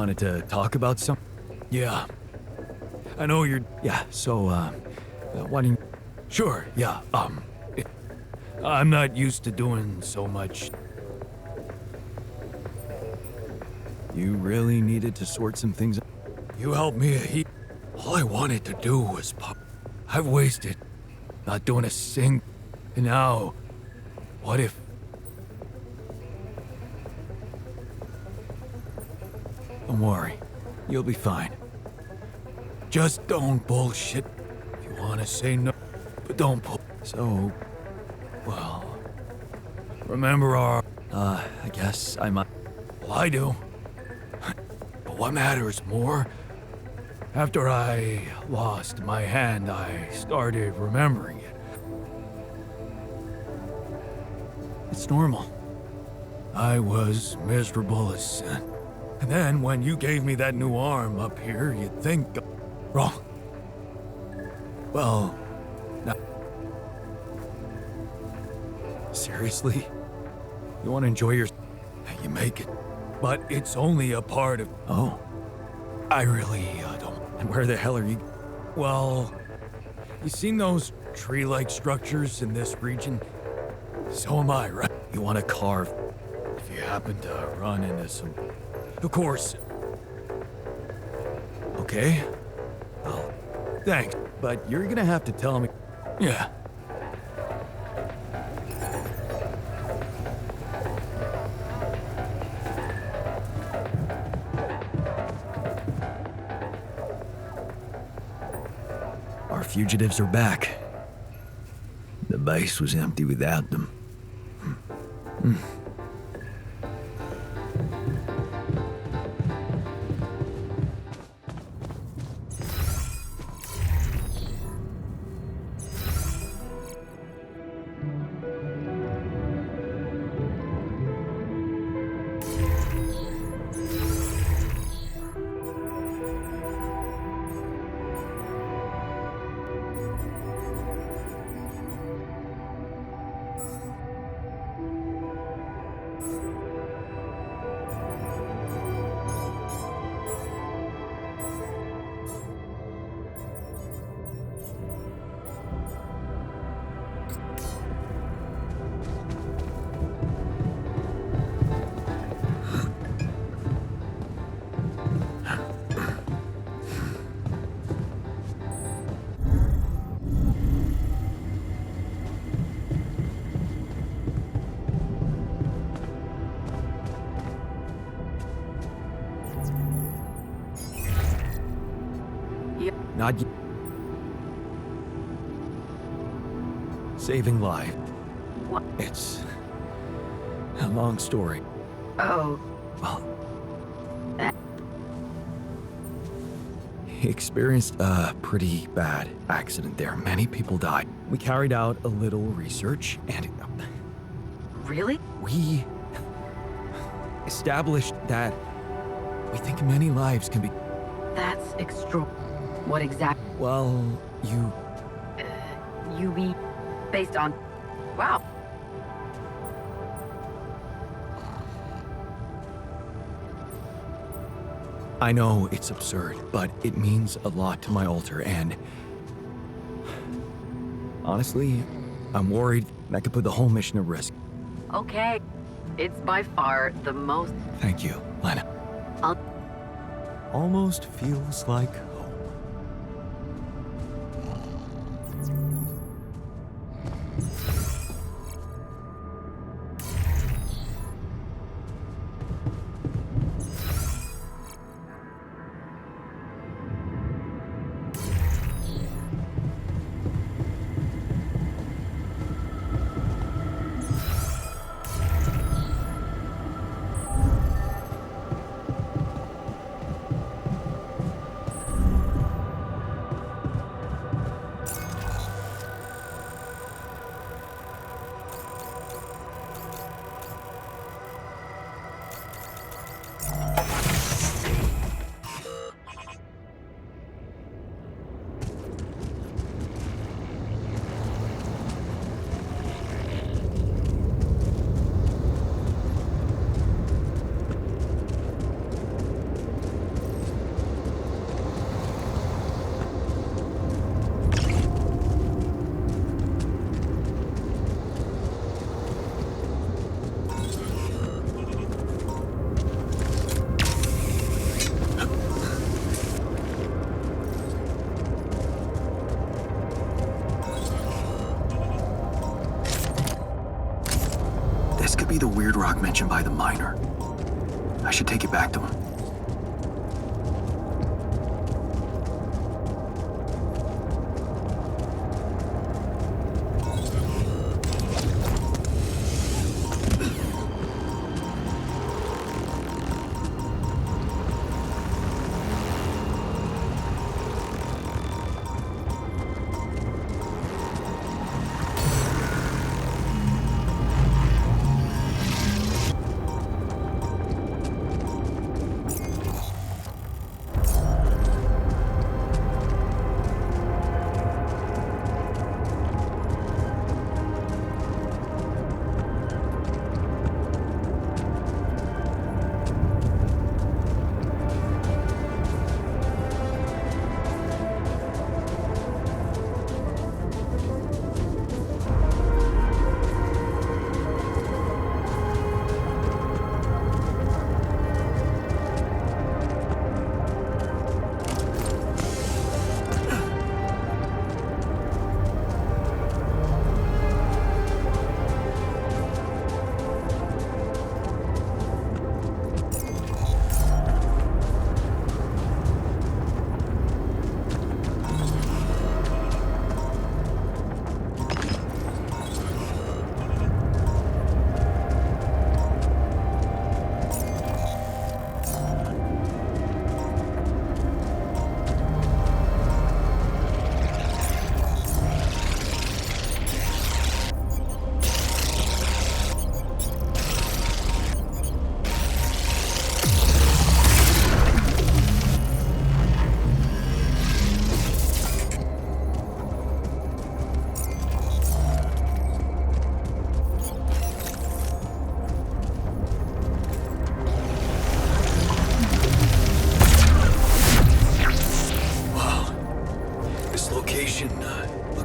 wanted to talk about something? Yeah. I know you're... Yeah, so, why don't you... Sure, yeah, I'm not used to doing so much. You really needed to sort some things out? You helped me a heap. All I wanted to do was pop. I've wasted not doing a sing. And now, what if... Don't worry, you'll be fine. Just don't bullshit. If you want to say no, but don't pull. So, well, remember our... I guess I might... Well, I do. But what matters more, after I lost my hand, I started remembering it. It's normal. I was miserable as sin. And then when you gave me that new arm up here, you'd think... Wrong. Well, now... Seriously? You want to enjoy your... You make it. But it's only a part of... Oh. I really don't... And where the hell are you... Well... You seen those tree-like structures in this region? So am I, right? You want to carve... If you happen to run into some... Of course. Okay. Well, thanks. But you're gonna have to tell me... Yeah. Our fugitives are back. The base was empty without them. Not yet. Saving life. What? It's a long story. Oh. Well, he experienced a pretty bad accident there. Many people died. We carried out a little research and Really? we established that we think many lives can be... That's extra. What exactly? Well, you... You mean based on... Wow. I know it's absurd, but it means a lot to my altar, and... Honestly, I'm worried that could put the whole mission at risk. Okay. It's by far the most... Thank you, Lena. I'll... Almost feels like home. be the weird rock mentioned by the miner. I should take it back to him.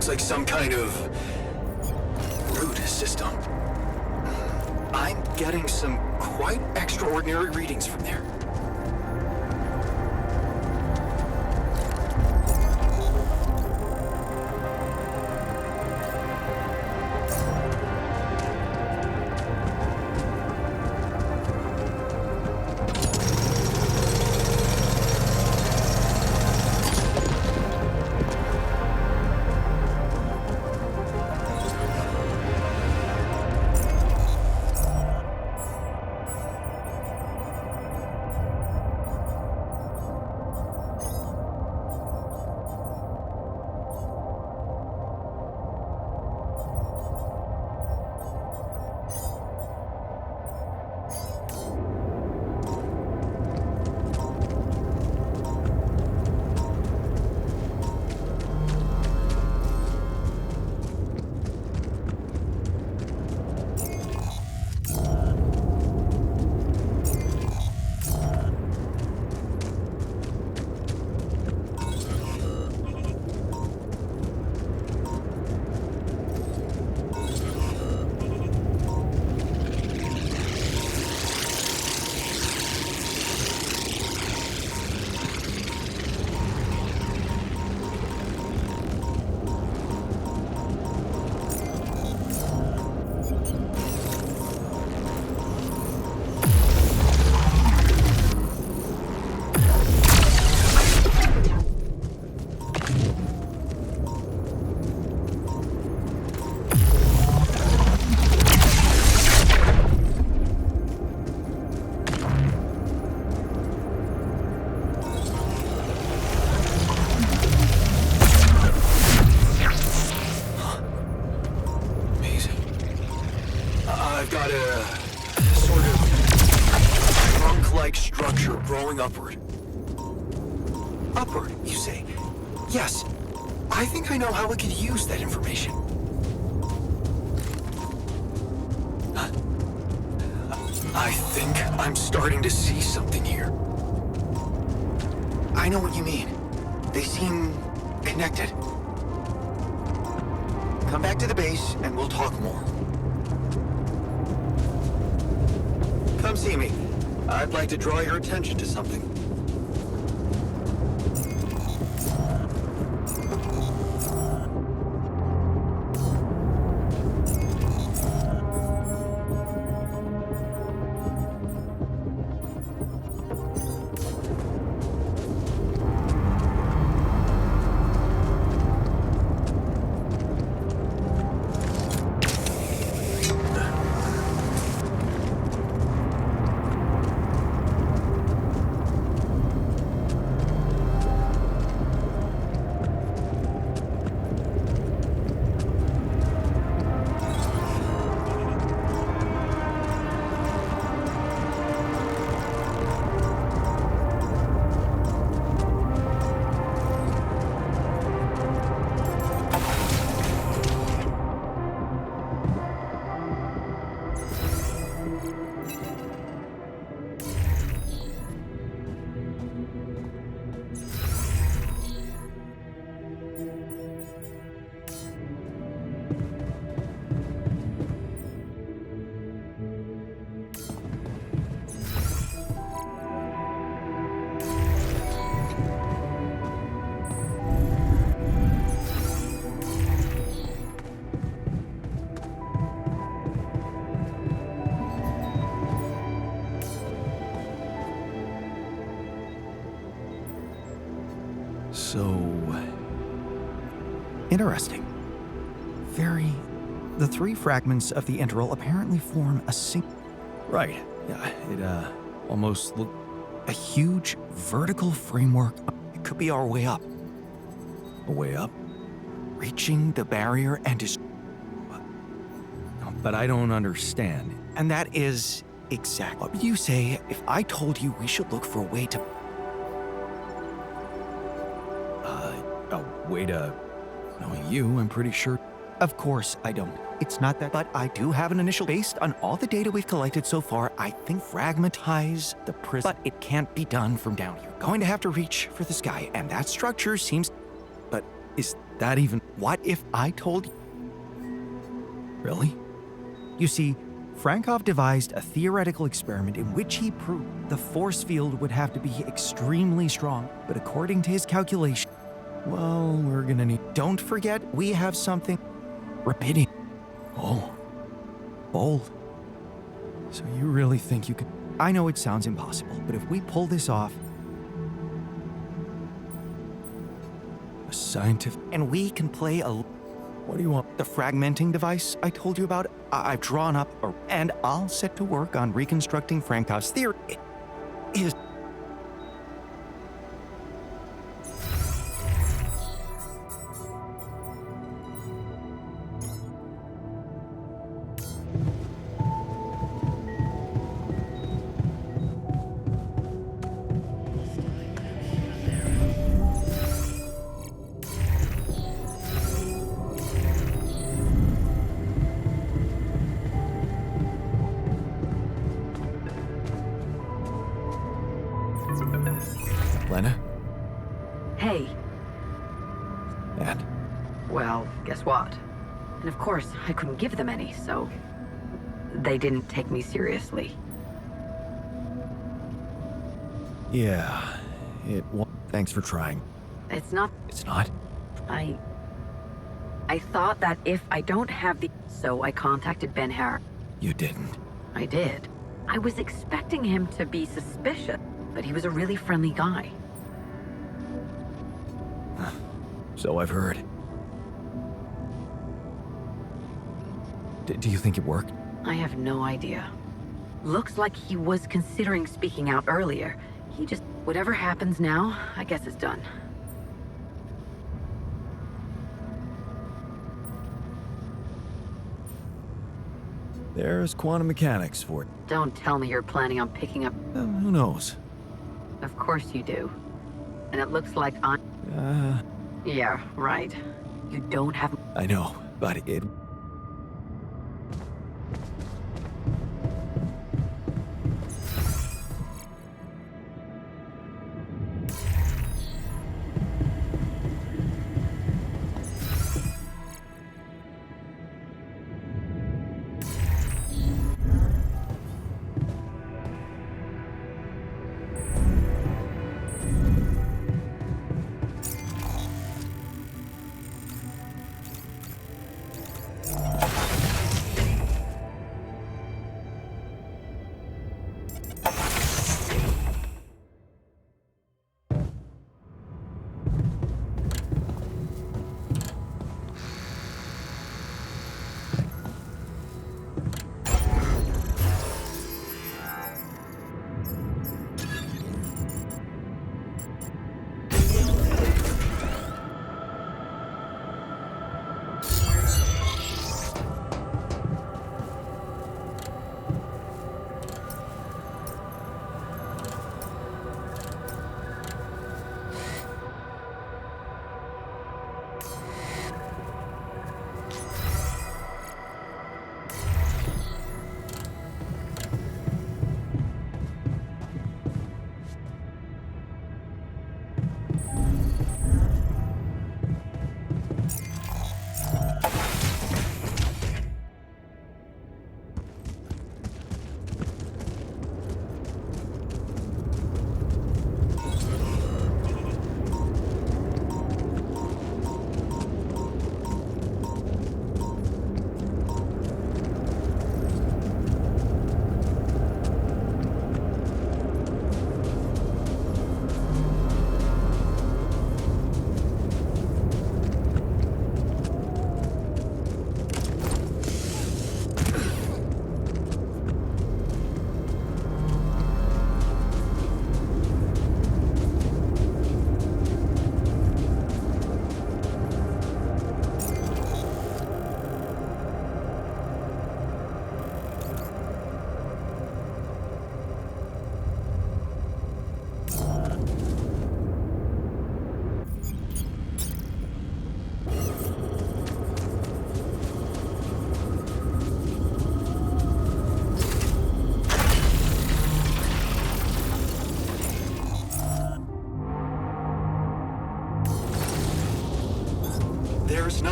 Like some kind of root system. I'm getting some quite extraordinary readings from there. Growing upward. Upward, you say? Yes. I think I know how we could use that information. I think I'm starting to see something here. I know what you mean. They seem connected. Come back to the base and we'll talk more. Come see me. I'd like to draw your attention to something. Interesting. The three fragments of the integral apparently form a single. Right. Yeah, it almost looked... A huge vertical framework. It could be our way up. a way up. Reaching the barrier and But I don't understand. And that is exactly what you say if I told you we should look for a way to... A way to... Knowing you, I'm pretty sure... Of course I don't. It's not that, but I do have an initial based on all the data we've collected so far. I think fragmentize the prism, but it can't be done from down here. Going to have to reach for the sky, and that structure seems... But is that even... What if I told you? Really? You see, Frankov devised a theoretical experiment in which he proved the force field would have to be extremely strong, but according to his calculation, Well, we're gonna need... don't forget we have something... Rapidity. Oh, Bold. so you really think you could... I know it sounds impossible, but if we pull this off, A scientific... and we can play a... What do you want? The fragmenting device I told you about, I've drawn up, and I'll set to work on reconstructing Frankov's theory. It is... Lena? Hey, And? well, guess what? And of course, I couldn't give them any, so they didn't take me seriously. Yeah, it wa... Thanks for trying. It's not... It's not? I thought that if I don't have the... So I contacted Ben Hare. You didn't. I did. I was expecting him to be suspicious, but he was a really friendly guy. So I've heard. Do you think it worked? I have no idea. Looks like he was considering speaking out earlier. He just... Whatever happens now, I guess it's done. There's quantum mechanics for it. Don't tell me you're planning on picking up... Who knows? Of course you do. And it looks like I'm... Yeah, right. You don't have... I know, but it...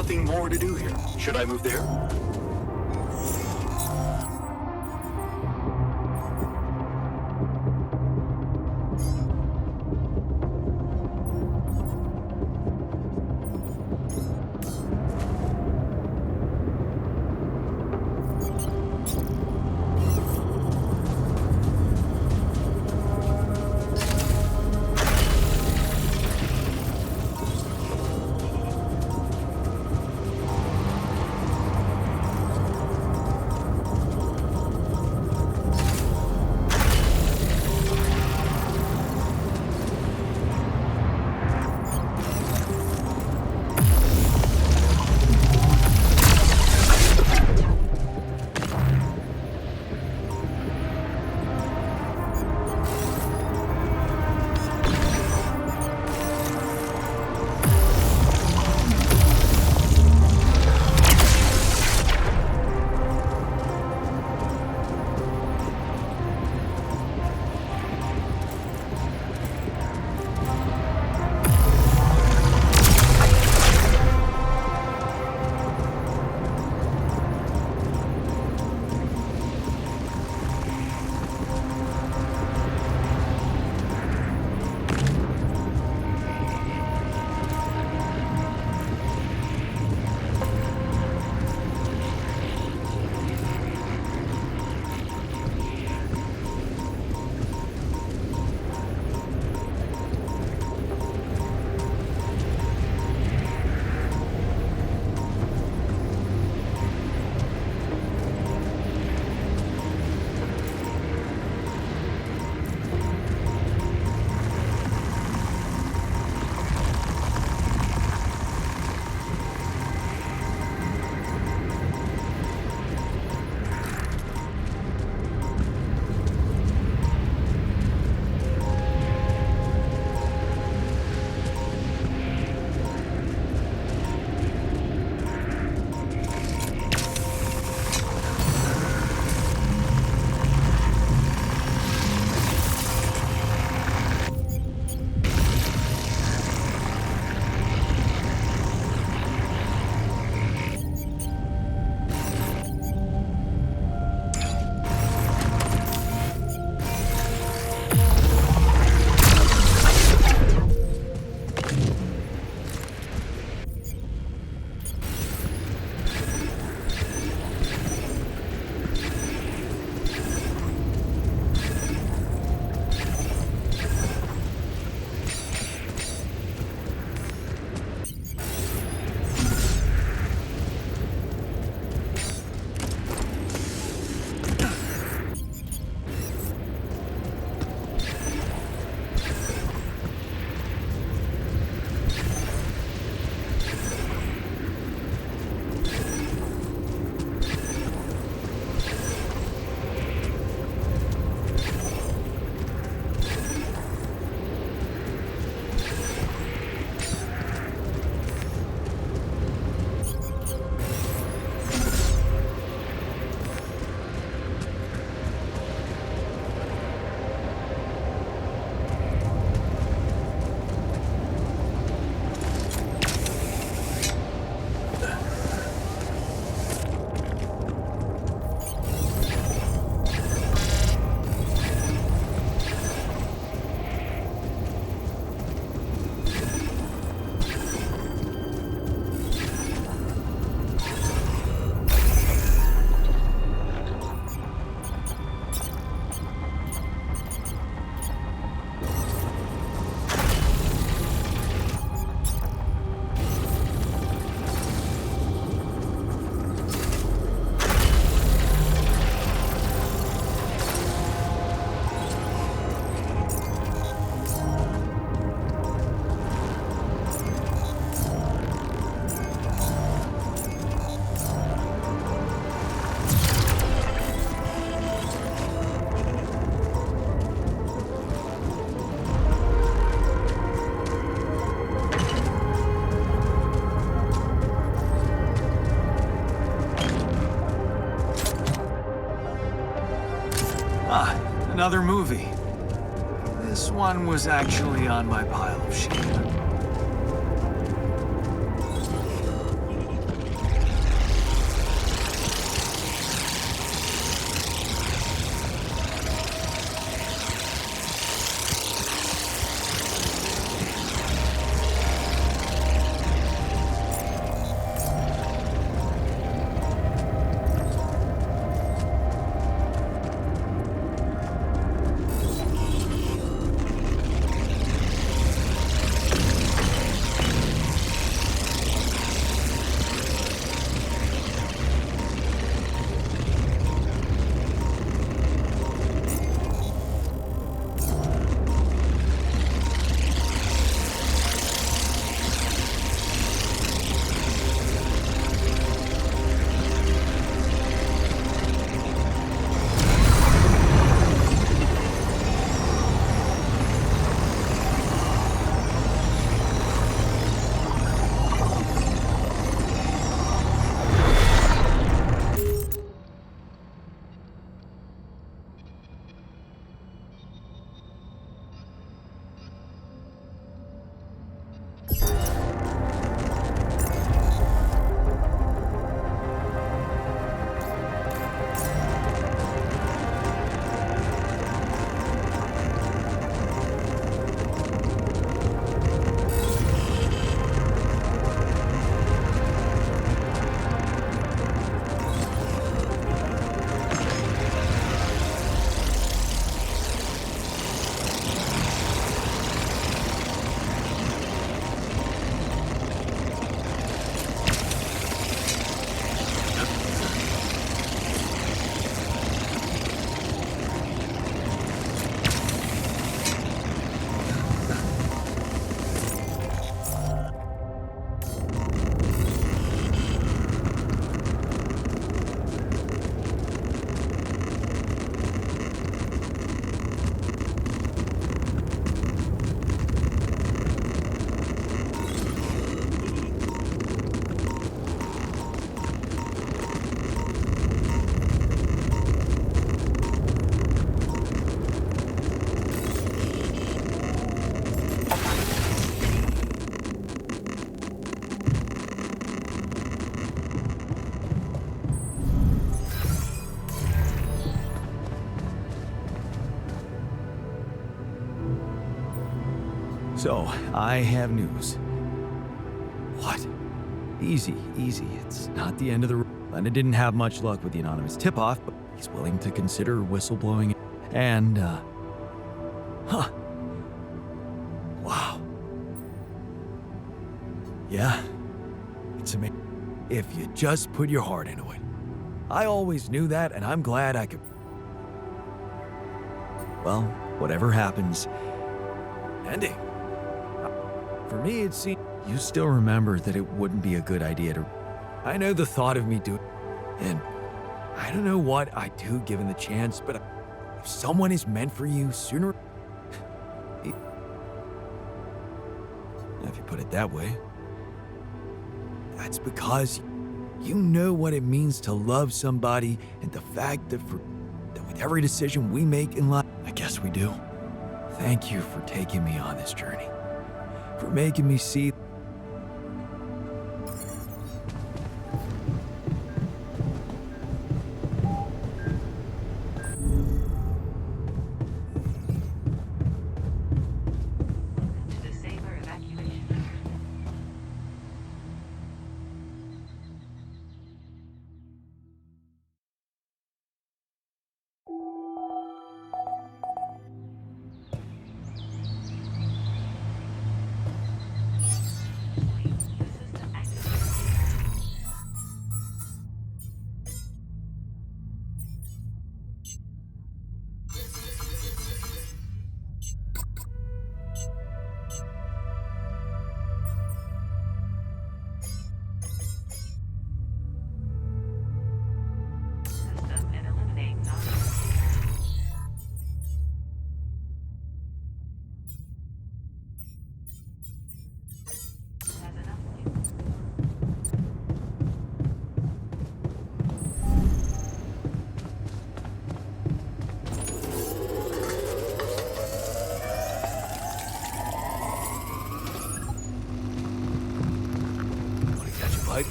nothing more to do here. Should I move there? Another movie. This one was actually on my pile of shame. So, I have news. What? Easy, easy. It's not the end of the road. Leonard didn't have much luck with the anonymous tip-off, but he's willing to consider whistleblowing. And, wow. Yeah, it's amazing. If you just put your heart into it. I always knew that, and I'm glad I could. Well, whatever happens, ending. For me, it seems you still remember that it wouldn't be a good idea to. I know the thought of me doing, and I don't know what I'd do given the chance, but if someone is meant for you sooner. If you put it that way, that's because you know what it means to love somebody, and the fact that with every decision we make in life, I guess we do. Thank you for taking me on this journey, for making me see.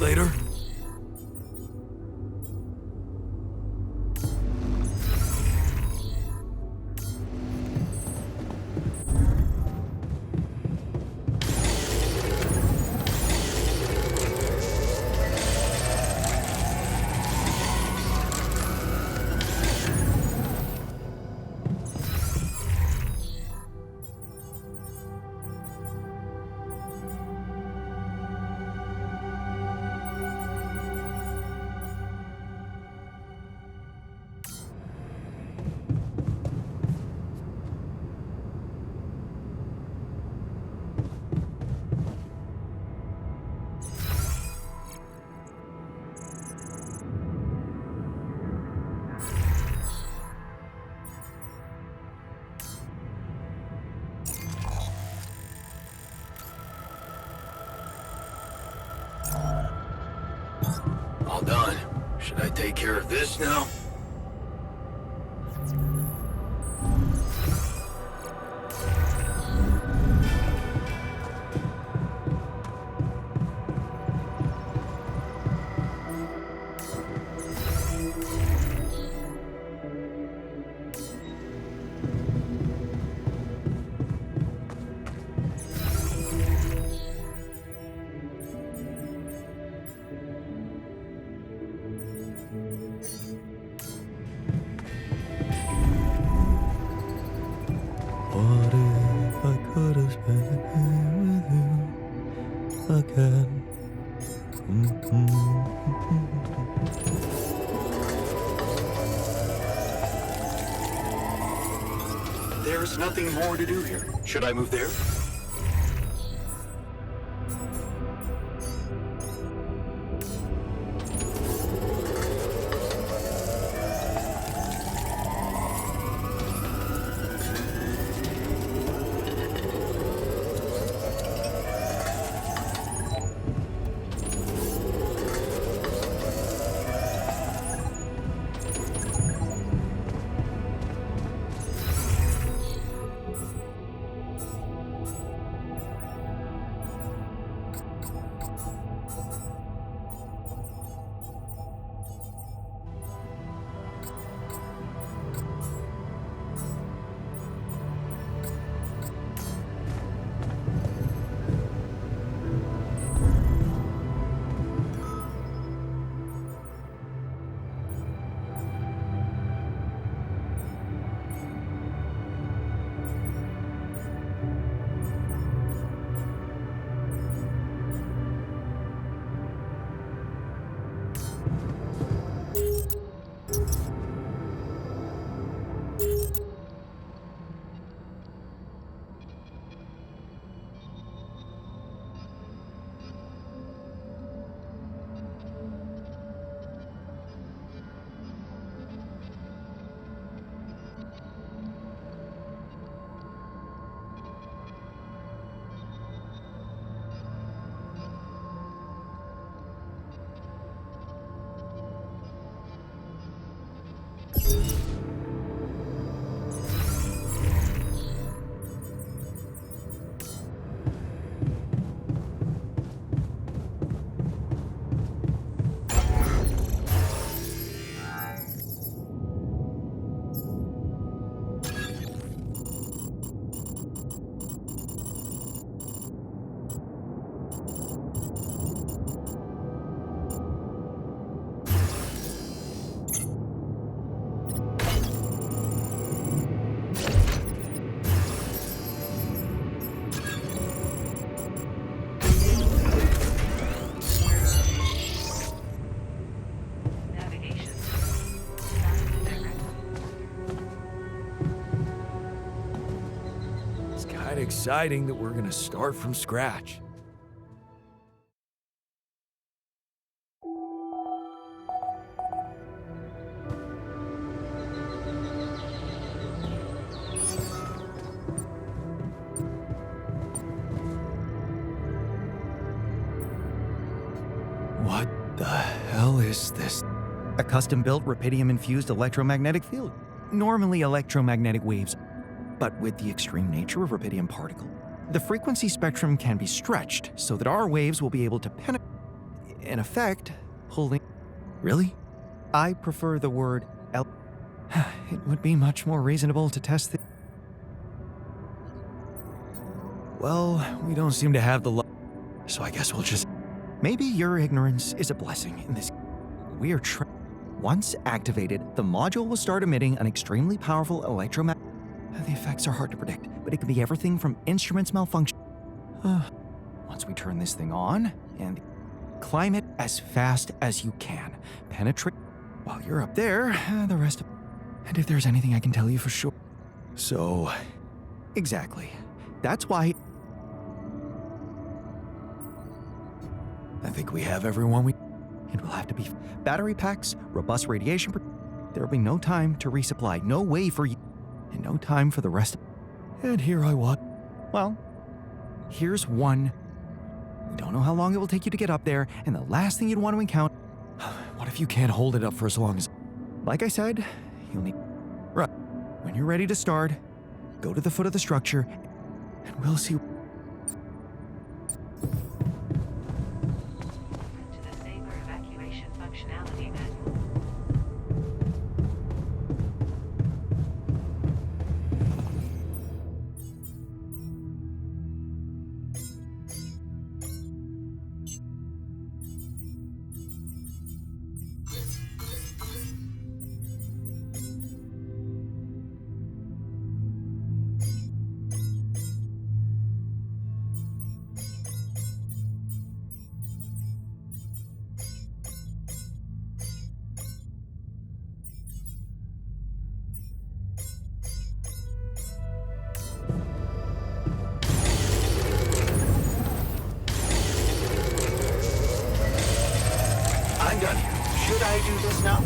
Later. All done. Should I take care of this now? What if I could have spent a day with you again? There's nothing more to do here. Should I move there? Quite exciting that we're gonna start from scratch. What the hell is this? A custom-built rubidium-infused electromagnetic field. Normally electromagnetic waves, but with the extreme nature of rubidium particle, the frequency spectrum can be stretched so that our waves will be able to penetrate, in effect, pulling... Really? I prefer the word It would be much more reasonable to test the... Well, we don't seem to have the luck, so I guess we'll just... Maybe your ignorance is a blessing in this. We are Once activated, the module will start emitting an extremely powerful electromagnetic... The effects are hard to predict, but it can be everything from instruments malfunction. Once we turn this thing on, and climb it as fast as you can. Penetrate while you're up there, the rest of... And if there's anything I can tell you for sure. So... Exactly. That's why... I think we have everyone we... It will have to be battery packs, robust radiation... There will be no time to resupply, no way for you... And no time for the rest. And here I was. Well, here's one. We don't know how long it will take you to get up there, and the last thing you'd want to encounter... What if you can't hold it up for as long as... Like I said, you'll need... Right. When you're ready to start, go to the foot of the structure, and we'll see... I'm done. Should I do this now?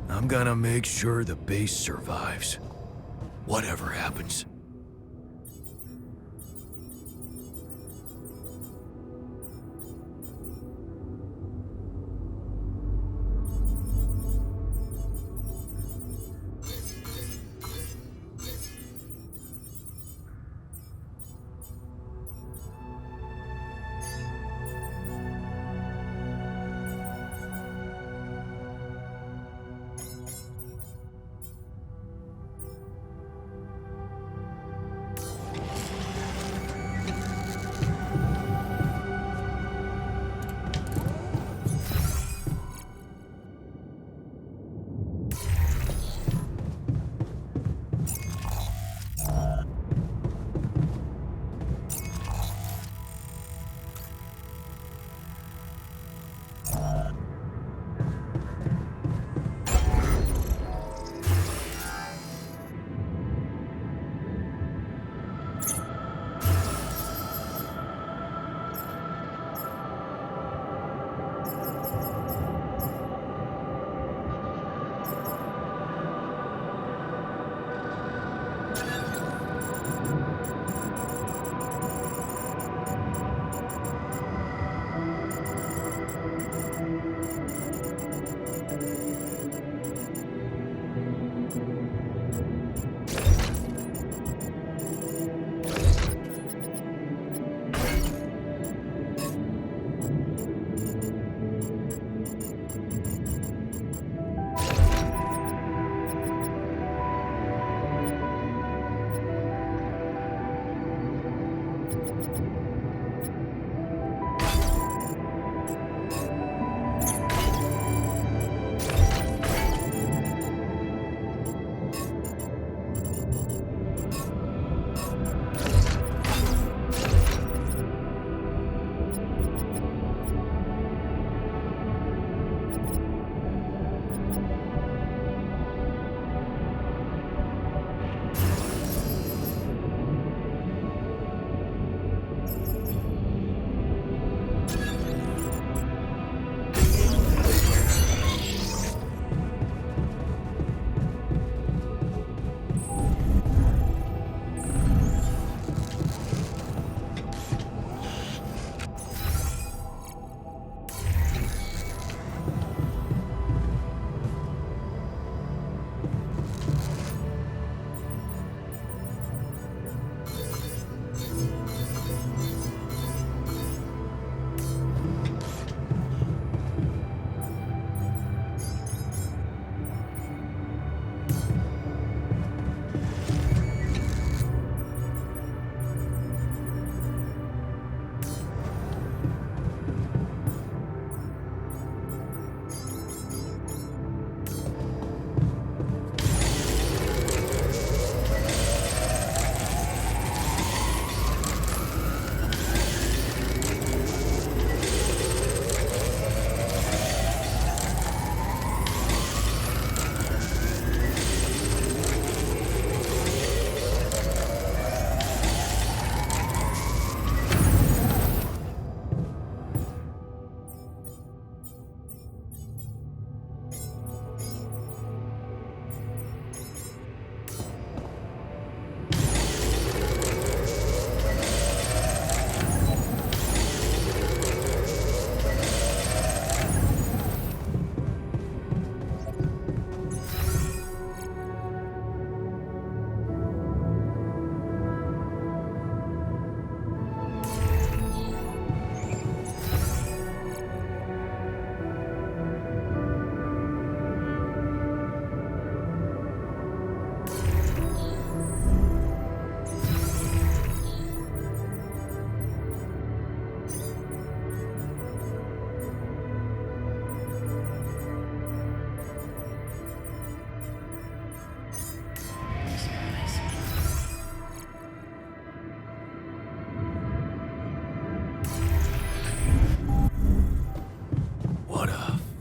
I'm gonna make sure the base survives. Whatever happens.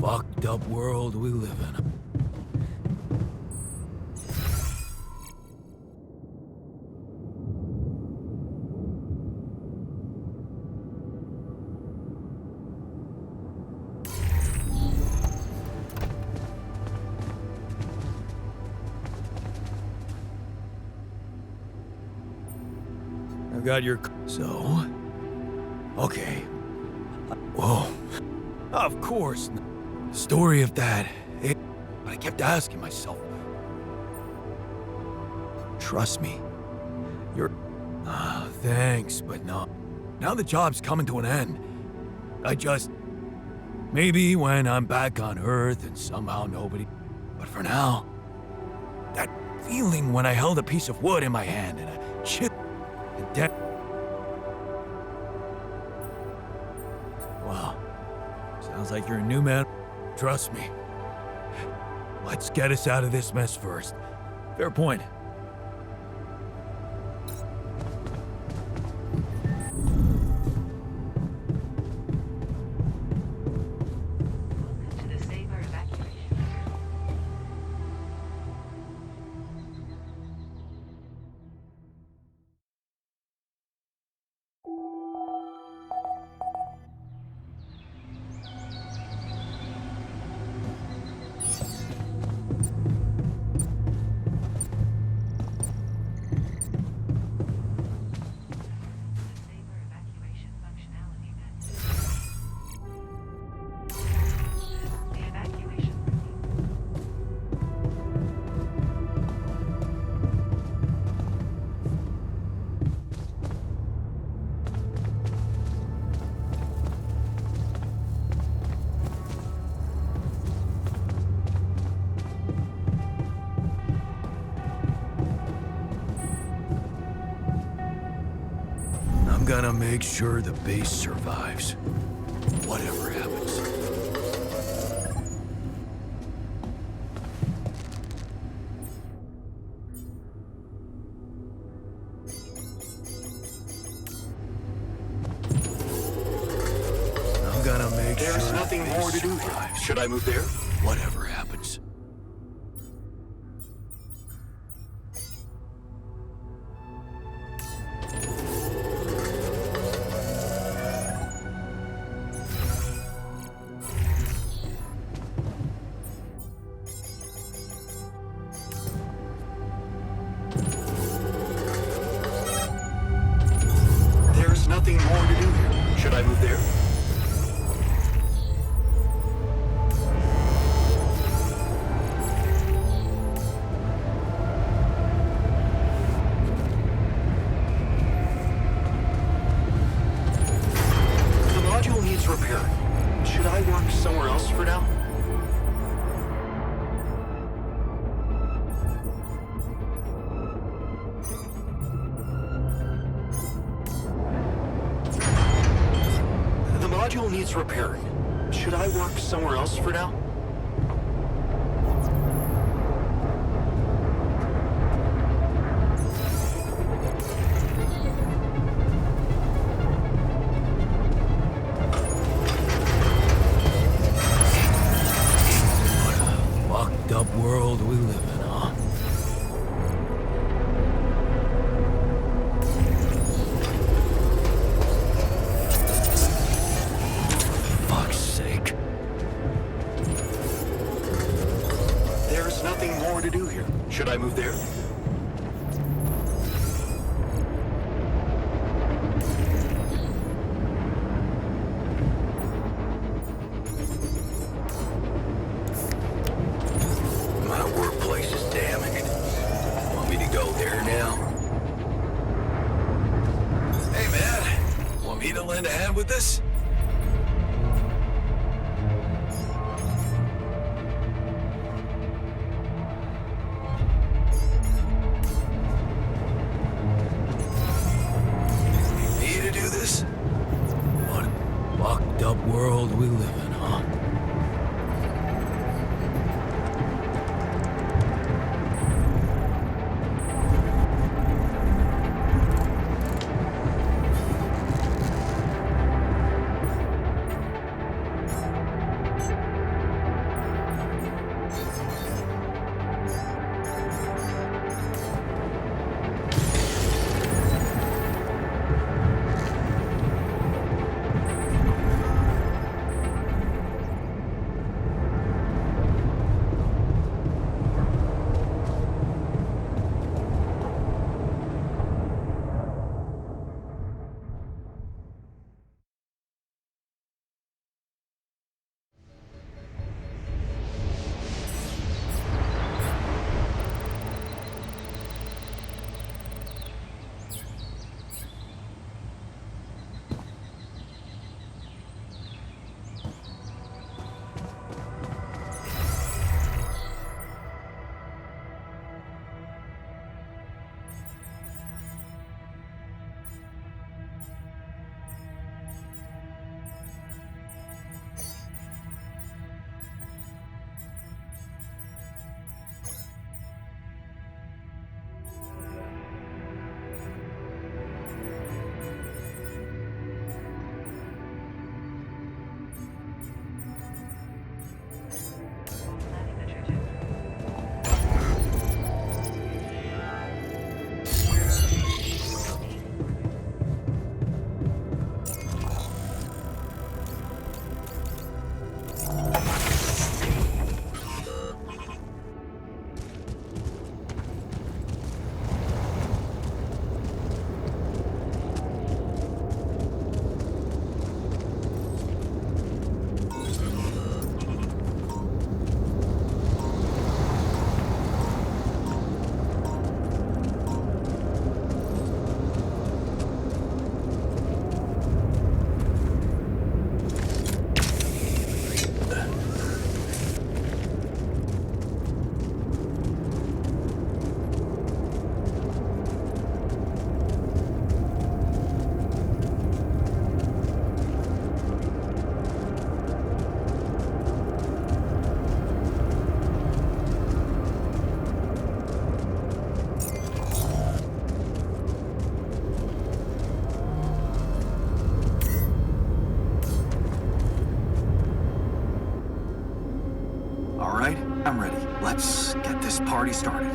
fucked up world we live in. I got your... So? Okay. Whoa. Of course. Story of that. But I kept asking myself. Trust me. You're... thanks, but no. Now the job's coming to an end. I just... Maybe when I'm back on Earth and somehow nobody... But for now... That feeling when I held a piece of wood in my hand and a chip... And death... Wow. Sounds like you're a new man. Trust me. Let's get us out of this mess first. Fair point. I'm gonna make sure the base survives. Whatever happens. I'm gonna make sure... There's nothing nothing more to do here. Should I move there? Whatever happens. There's nothing more to do here. Should I move there? The module needs repairing. Should I work somewhere else for now? The module needs repairing. Should I work somewhere else for now? Fucked up world we live in, huh? Fuck's sake. There's nothing more to do here. Should I move there? My workplace is damaged. Want me to go there now? Hey, man. Want me to lend a hand with this? Need me to do this? What a fucked up world we live in, huh? All right, I'm ready. Let's get this party started.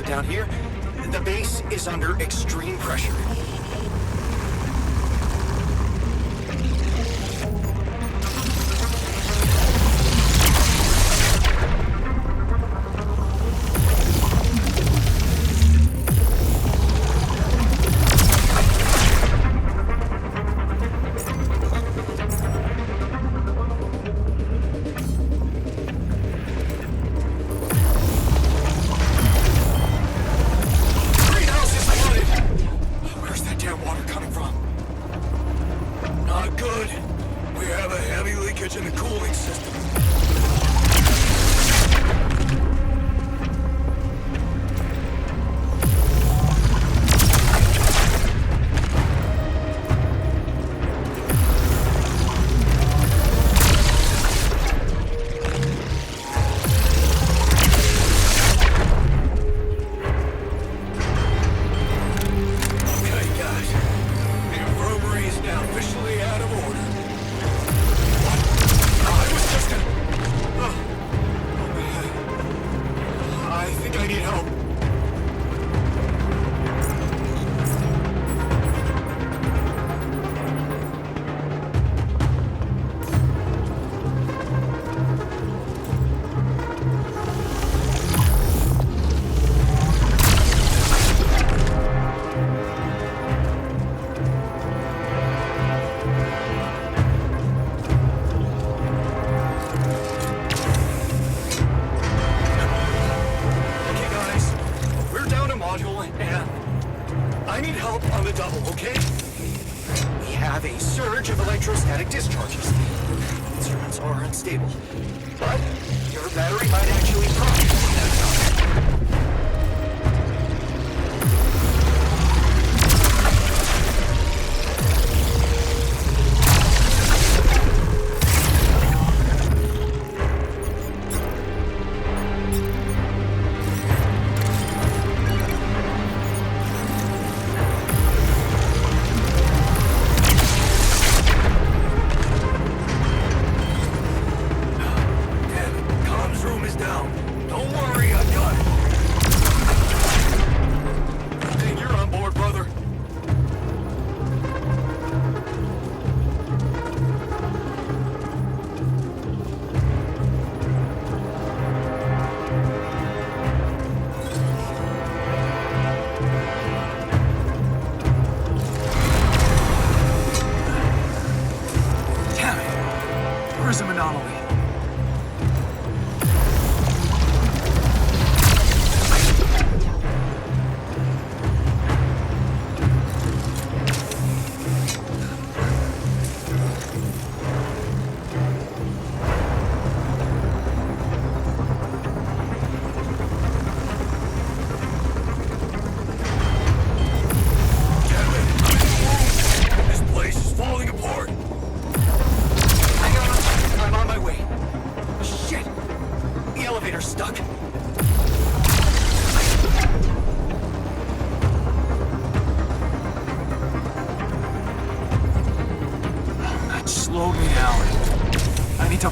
Down here, the base is under extreme pressure.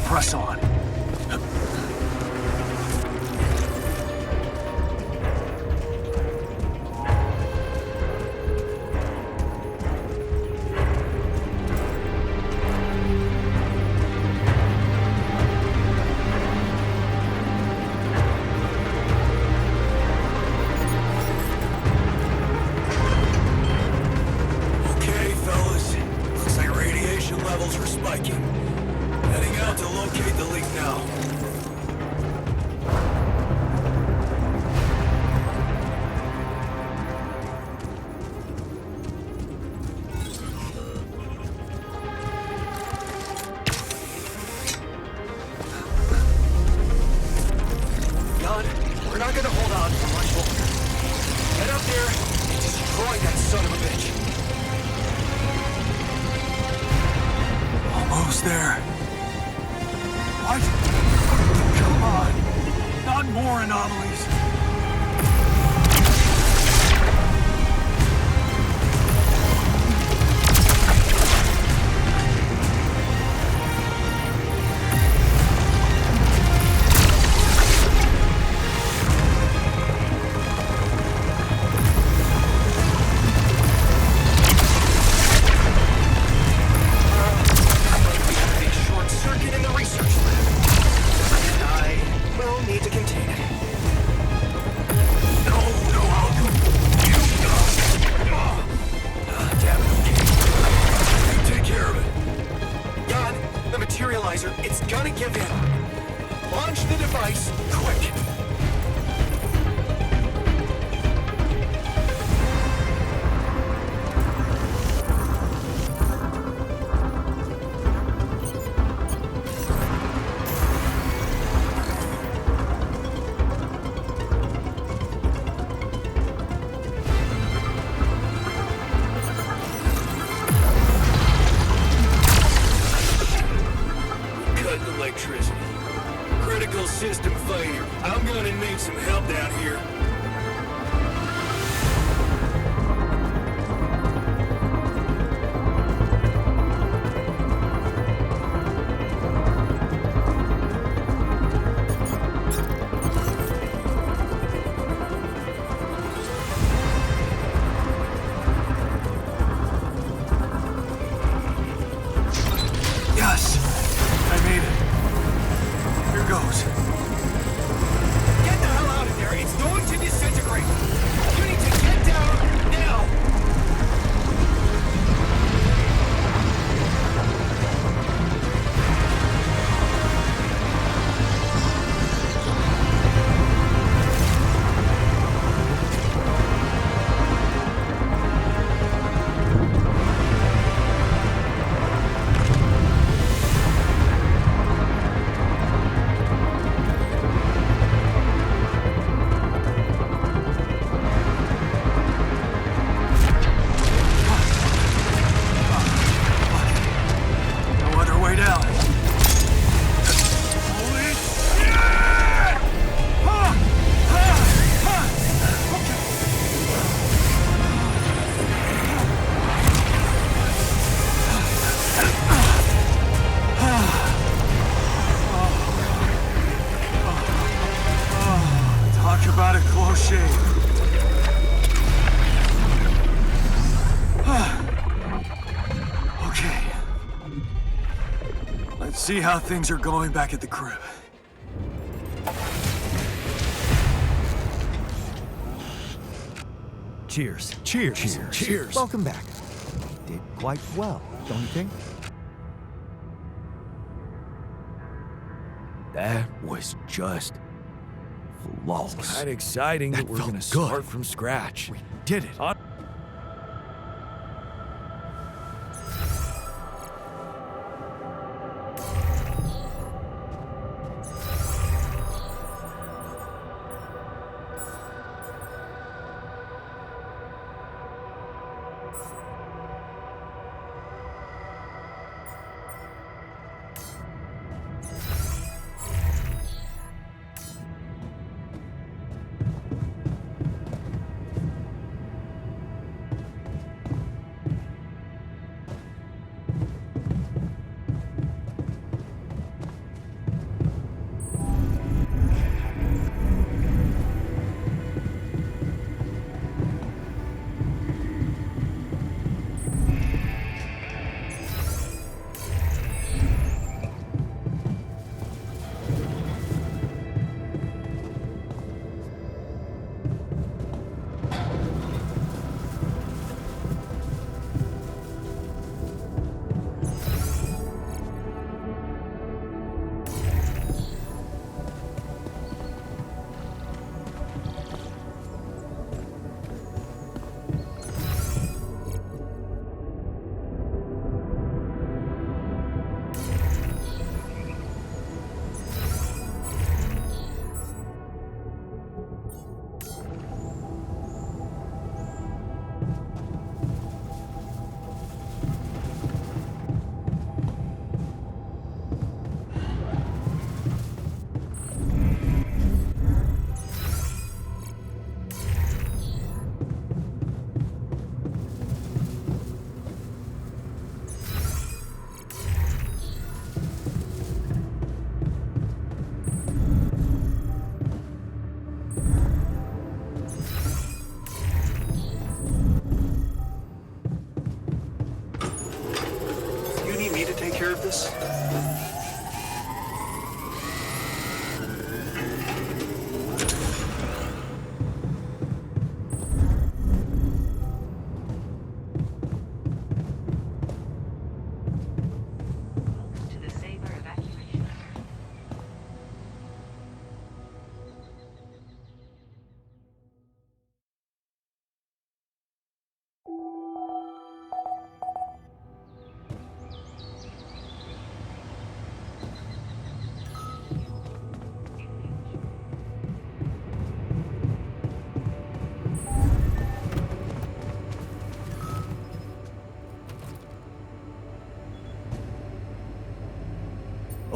Press on. liking. Heading out to locate the leak now. God, we're not gonna hold on for much longer. Get up there and destroy that son of a bitch. Almost there. What? Come on. Not more anomalies. It's gonna give in. Launch the device, quick. Electricity. Critical system failure. I'm gonna need some help down here. Yes! I made it. Here goes. Get the hell out of there. It's going to disintegrate. You need to get down now. No other way down. Holy shit! Talk about a close shave. Okay. Let's see how things are going back at the crib. Cheers. Cheers. Cheers. Welcome back. Did quite well, don't you think? That was just flawless. Kind of exciting that we're felt gonna good. start from scratch. We did it.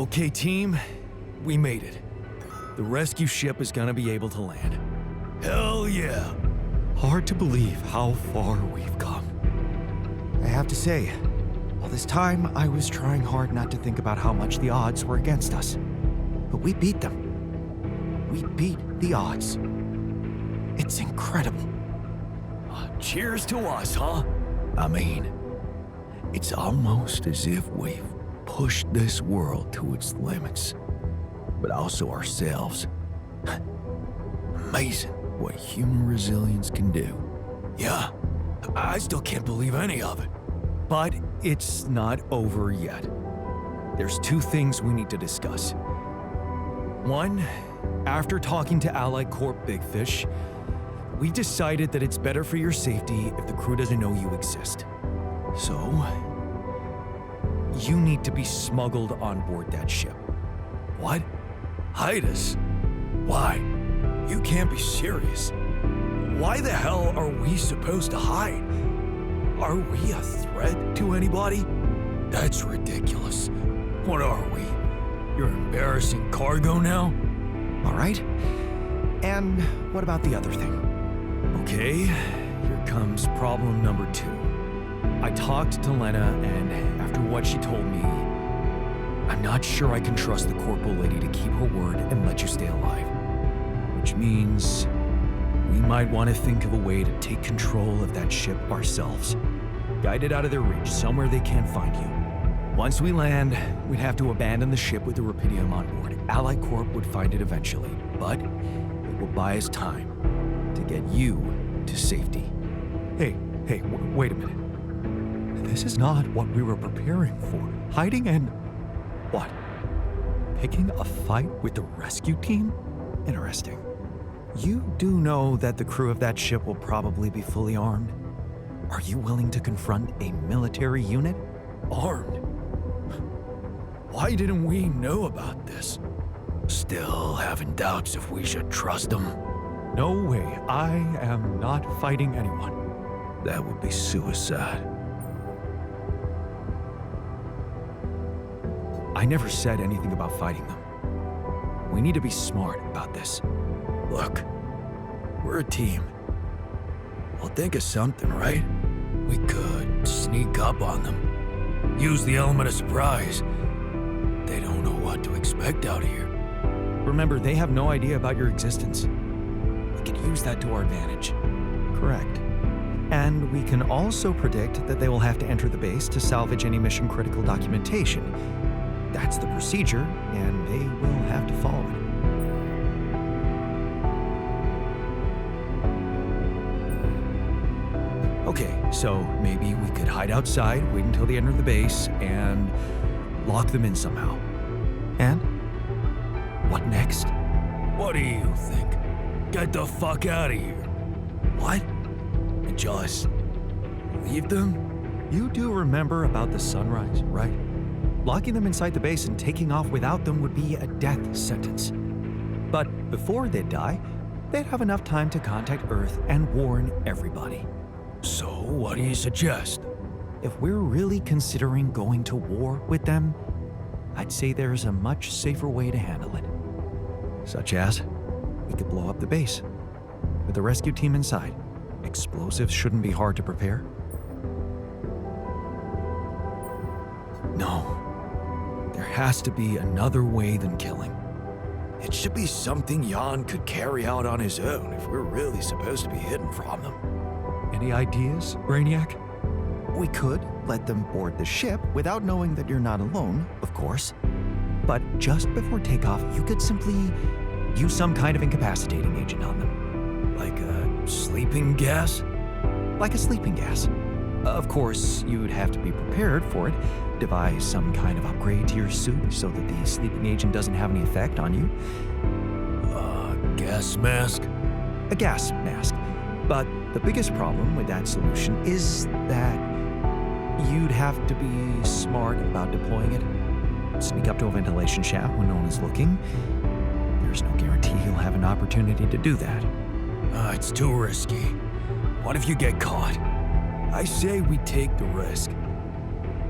Okay, team, we made it. The rescue ship is gonna be able to land. Hell yeah! Hard to believe how far we've come. I have to say, all this time I was trying hard not to think about how much the odds were against us. But we beat them. We beat the odds. It's incredible. Cheers to us, huh? I mean, it's almost as if we've pushed this world to its limits, but also ourselves. Amazing what human resilience can do. Yeah, I still can't believe any of it. But it's not over yet. There's two things we need to discuss. One, after talking to Allied Corp Big Fish, we decided that it's better for your safety if the crew doesn't know you exist. So, you need to be smuggled on board that ship. What? Hide us? Why? You can't be serious. Why the hell are we supposed to hide? Are we a threat to anybody? That's ridiculous. What are we? Your embarrassing cargo now? All right. And what about the other thing? Okay, here comes problem number 2. I talked to Lena, and after what she told me, I'm not sure I can trust the corporal lady to keep her word and let you stay alive. Which means we might want to think of a way to take control of that ship ourselves. Guide it out of their reach, somewhere they can't find you. Once we land, we'd have to abandon the ship with the Rupidium on board. Allied Corp would find it eventually, but it will buy us time to get you to safety. Hey, wait a minute. This is not what we were preparing for. Hiding and... what? Picking a fight with the rescue team? Interesting. You do know that the crew of that ship will probably be fully armed? Are you willing to confront a military unit? Armed? Why didn't we know about this? Still having doubts if we should trust them? No way. I am not fighting anyone. That would be suicide. I never said anything about fighting them. We need to be smart about this. Look, we're a team. We'll think of something, right? We could sneak up on them. Use the element of surprise. They don't know what to expect out here. Remember, they have no idea about your existence. We could use that to our advantage. Correct. And we can also predict that they will have to enter the base to salvage any mission-critical documentation. That's the procedure, and they will have to follow it. Okay, so maybe we could hide outside, wait until they enter the base, and lock them in somehow. And what next? What do you think? Get the fuck out of here. What? Just leave them? You do remember about the sunrise, right? Locking them inside the base and taking off without them would be a death sentence. But before they'd die, they'd have enough time to contact Earth and warn everybody. So what do you suggest? If we're really considering going to war with them, I'd say there's a much safer way to handle it. Such as, we could blow up the base with the rescue team inside. Explosives shouldn't be hard to prepare. No. There has to be another way than killing. It should be something Jan could carry out on his own if we're really supposed to be hidden from them. Any ideas, Brainiac? We could let them board the ship without knowing that you're not alone, of course. But just before takeoff, you could simply use some kind of incapacitating agent on them. Like a sleeping gas? Like a sleeping gas. Of course, you'd have to be prepared for it. Devise some kind of upgrade to your suit so that the sleeping agent doesn't have any effect on you. A gas mask? A gas mask. But the biggest problem with that solution is that you'd have to be smart about deploying it. Sneak up to a ventilation shaft when no one is looking. There's no guarantee you'll have an opportunity to do that. It's too risky. What if you get caught? I say we take the risk.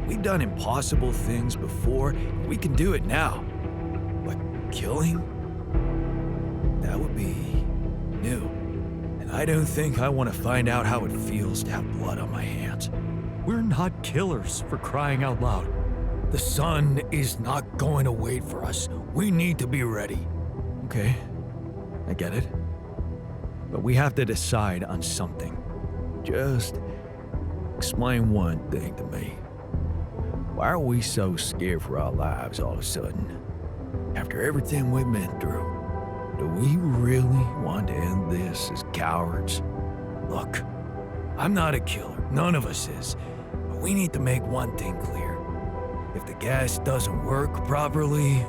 We've done impossible things before. We can do it now. But killing? That would be new. And I don't think I want to find out how it feels to have blood on my hands. We're not killers, for crying out loud. The sun is not going to wait for us. We need to be ready. Okay, I get it. But we have to decide on something. Just explain one thing to me. Why are we so scared for our lives all of a sudden? After everything we've been through, do we really want to end this as cowards? Look, I'm not a killer. None of us is. But we need to make one thing clear. If the gas doesn't work properly,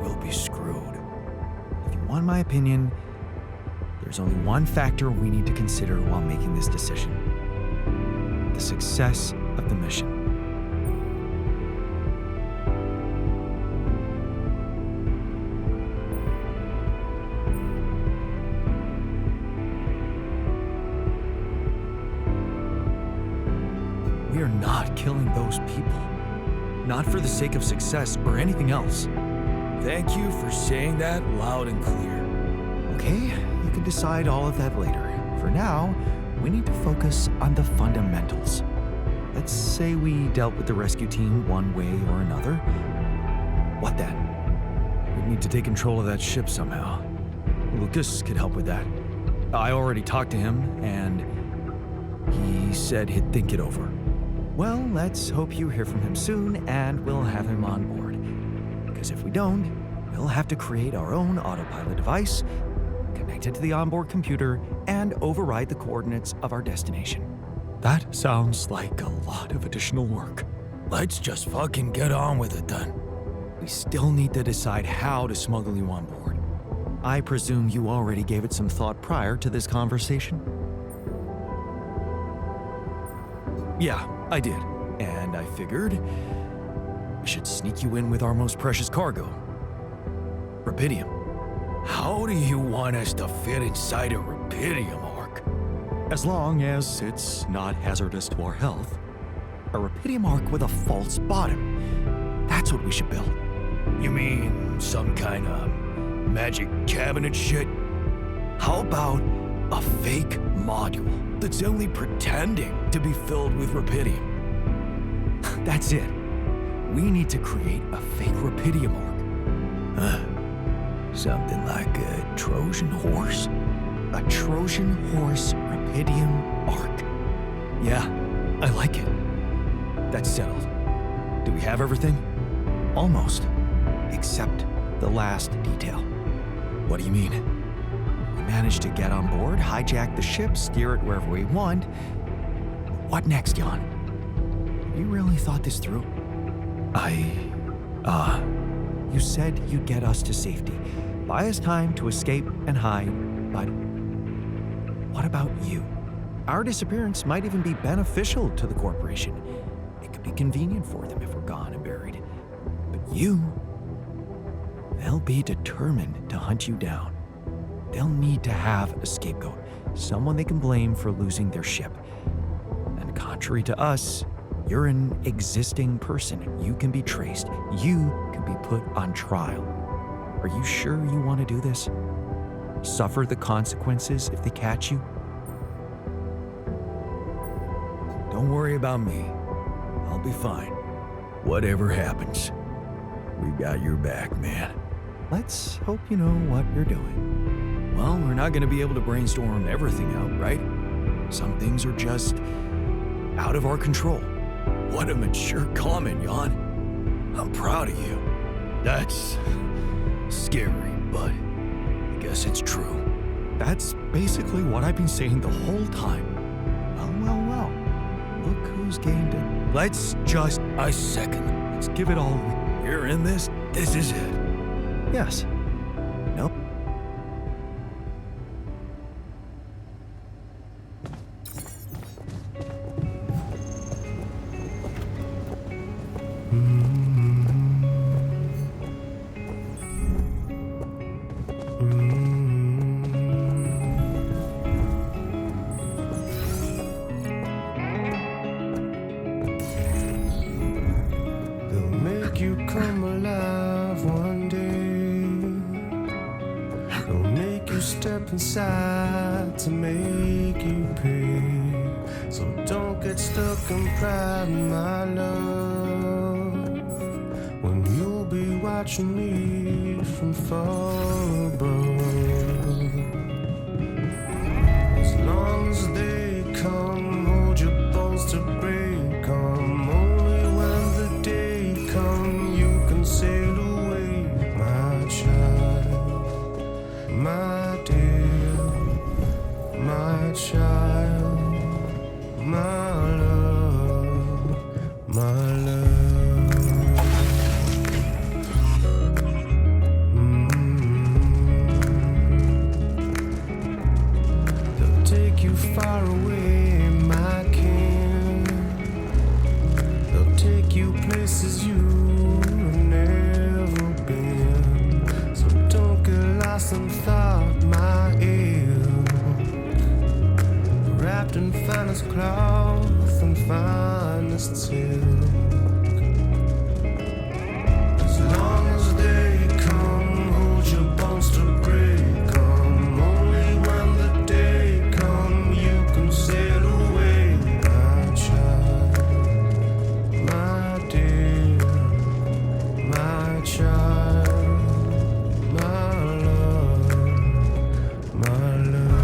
we'll be screwed. If you want my opinion, there's only one factor we need to consider while making this decision: the success of the mission. We are not killing those people. Not for the sake of success or anything else. Thank you for saying that loud and clear. Okay, you can decide all of that later. For now, we need to focus on the fundamentals. Let's say we dealt with the rescue team one way or another. What then? We need to take control of that ship somehow. Lucas could help with that. I already talked to him, and he said he'd think it over. Well, let's hope you hear from him soon and we'll have him on board. Because if we don't, we'll have to create our own autopilot device, connect it to the onboard computer, and override the coordinates of our destination. That sounds like a lot of additional work. Let's just fucking get on with it then. We still need to decide how to smuggle you on board. I presume you already gave it some thought prior to this conversation? Yeah, I did. And I figured we should sneak you in with our most precious cargo. Rubidium. How do you want us to fit inside a rubidium arc? As long as it's not hazardous to our health. A rubidium arc with a false bottom. That's what we should build. You mean some kind of magic cabinet shit? How about a fake module that's only pretending to be filled with rubidium? That's it. We need to create a fake rubidium arc. Something like a Trojan horse? A Trojan horse rubidium arc. Yeah, I like it. That's settled. Do we have everything? Almost. Except the last detail. What do you mean? We managed to get on board, hijack the ship, steer it wherever we want. What next, Jan? Have you really thought this through? You said you'd get us to safety, buy us time to escape and hide, but what about you? Our disappearance might even be beneficial to the corporation. It could be convenient for them if we're gone and buried. But you, they'll be determined to hunt you down. They'll need to have a scapegoat, someone they can blame for losing their ship. And contrary to us, you're an existing person. You can be traced. You can be put on trial. Are you sure you want to do this? Suffer the consequences if they catch you? Don't worry about me. I'll be fine. Whatever happens, we got your back, man. Let's hope you know what you're doing. Well, we're not going to be able to brainstorm everything out, right? Some things are just out of our control. What a mature comment, Jan. I'm proud of you. That's scary, but I guess it's true. That's basically what I've been saying the whole time. Well. Look who's gained it. Let's just a second. Let's give it all. You're in this. This is it. Yes. Nope. deep inside to make you pay. So don't get stuck in pride, my love, when you'll be watching me from far above. As long as they come, hold your bones to break 'em. Only when the day come you can sail away, my child, my dear, my child, my love, my love. They'll take you far away, my king. They'll take you places you've never been. So don't get lost in thought, my ilk, wrapped in finest cloth and finest silk. As long as they come, hold your bones to break 'em. Only when the day come you can sail away, my child, my dear, my child, my love, my love.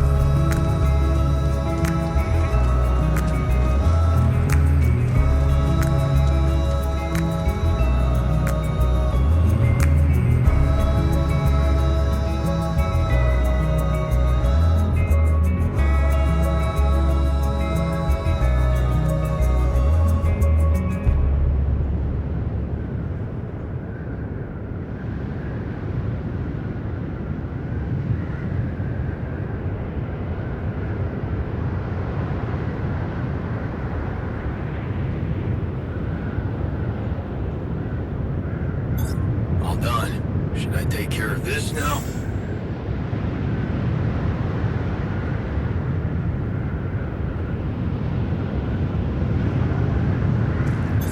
All done. Should I take care of this now?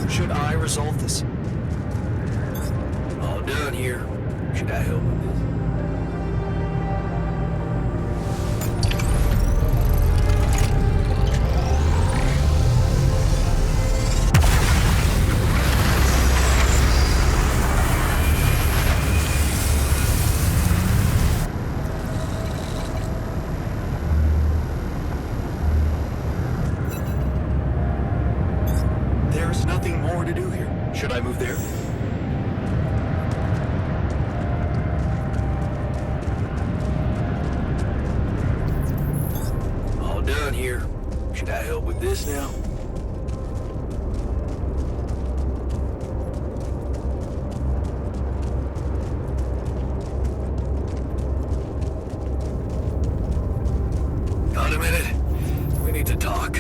Should I resolve this? All done here. Should I help with this? There's nothing more to do here. Should I move there? All done here. Should I help with this now? Got a minute? We need to talk.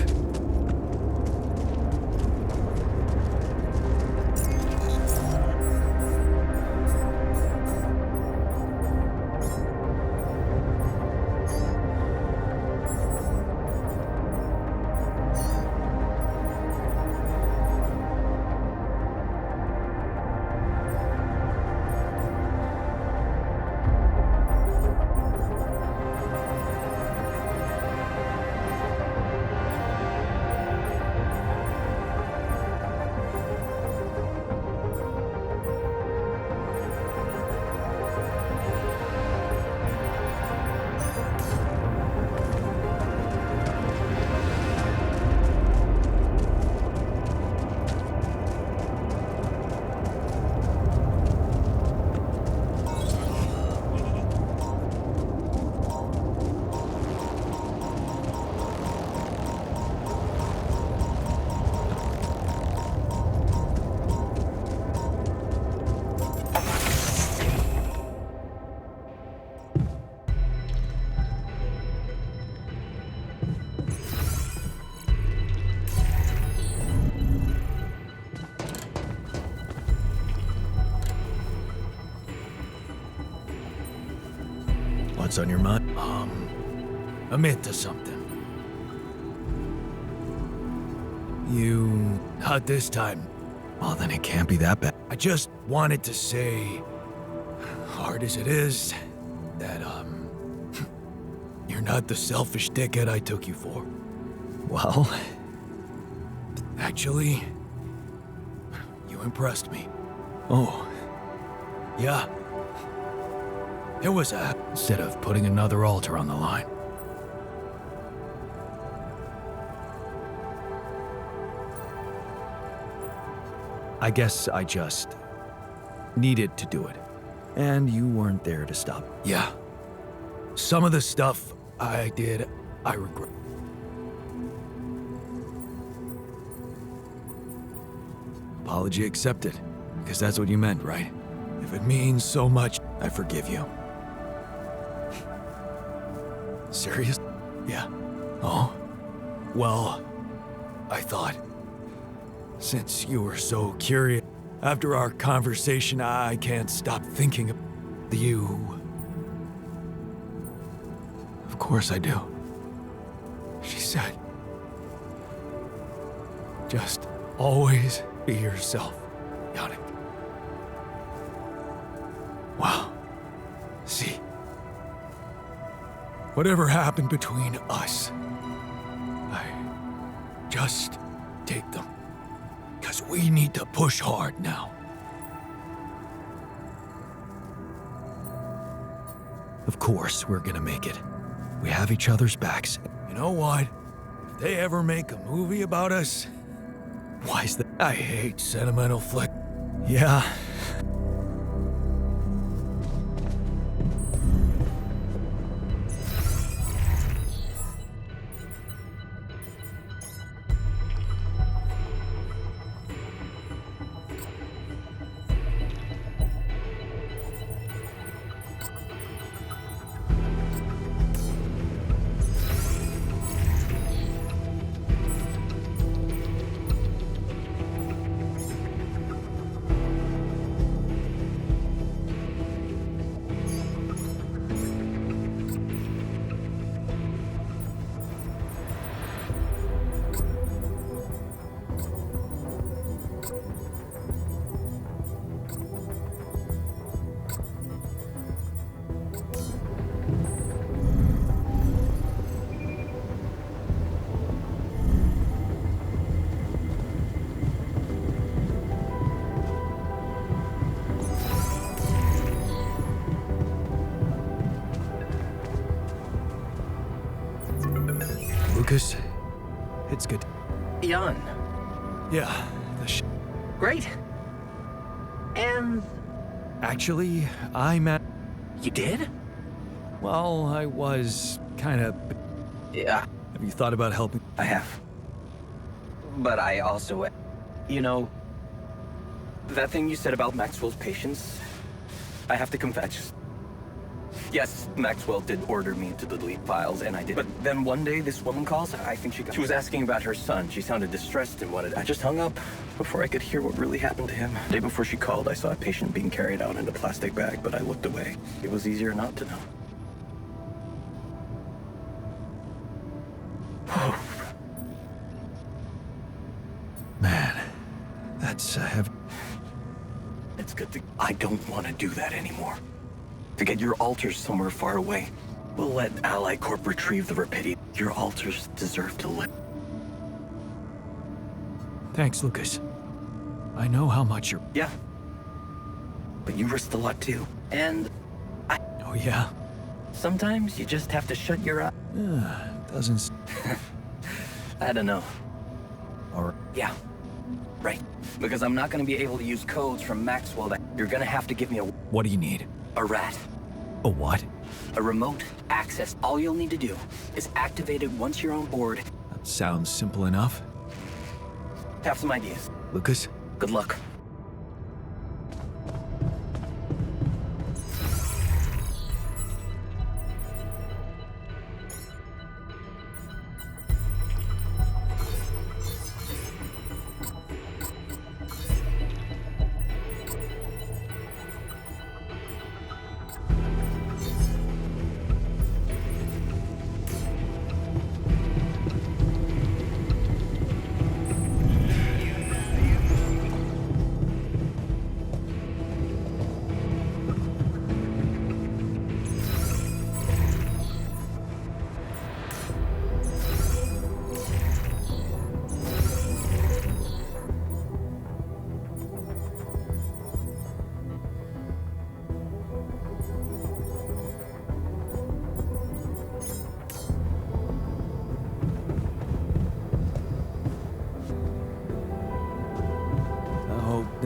What's on your mind? I'm into something. You... not this time. Well, then it can't be that bad. I just wanted to say, hard as it is, that, You're not the selfish dickhead I took you for. Well, Actually, you impressed me. Oh, yeah. It was instead of putting another altar on the line. I guess I just needed to do it. And you weren't there to stop. Yeah. Some of the stuff I did, I regret. Apology accepted. Because that's what you meant, right? If it means so much, I forgive you. Serious? Yeah. Oh? Well, I thought. Since you were so curious, after our conversation, I can't stop thinking of you. Of course I do. She said, just always be yourself, Yannick. Wow. See, whatever happened between us, I just take them. Because we need to push hard now. Of course, we're gonna make it. We have each other's backs. You know what? If they ever make a movie about us, Why is that? I hate sentimental flick. Yeah. Lucas, it's good. Jan, Yeah, the great. And Actually, I'm at. you did? Well, I was kind of. Yeah, Have you thought about helping? I have. But I also, you know, that thing you said about Maxwell's patience, I have to confess. Yes, Maxwell did order me to delete files, and I did. But then one day, this woman calls. I think she was asking about her son. She sounded distressed and wanted. I just hung up before I could hear what really happened to him. The day before she called, I saw a patient being carried out in a plastic bag, but I looked away. It was easier not to know. Man, that's heavy. It's good to. I don't want to do that anymore. To get your alters somewhere far away. We'll let Ally Corp retrieve the Rapidi. Your alters deserve to live. Thanks, Lucas. I know how much you're. Yeah. But you risked a lot too. And Oh, yeah? sometimes you just have to shut your eye. Doesn't. I don't know. Or. Yeah. Right. Because I'm not gonna be able to use codes from Maxwell. You're gonna have to give me What do you need? a rat. A what? A remote access. All you'll need to do is activate it once you're on board. That sounds simple enough. Have some ideas. Lucas? Good luck.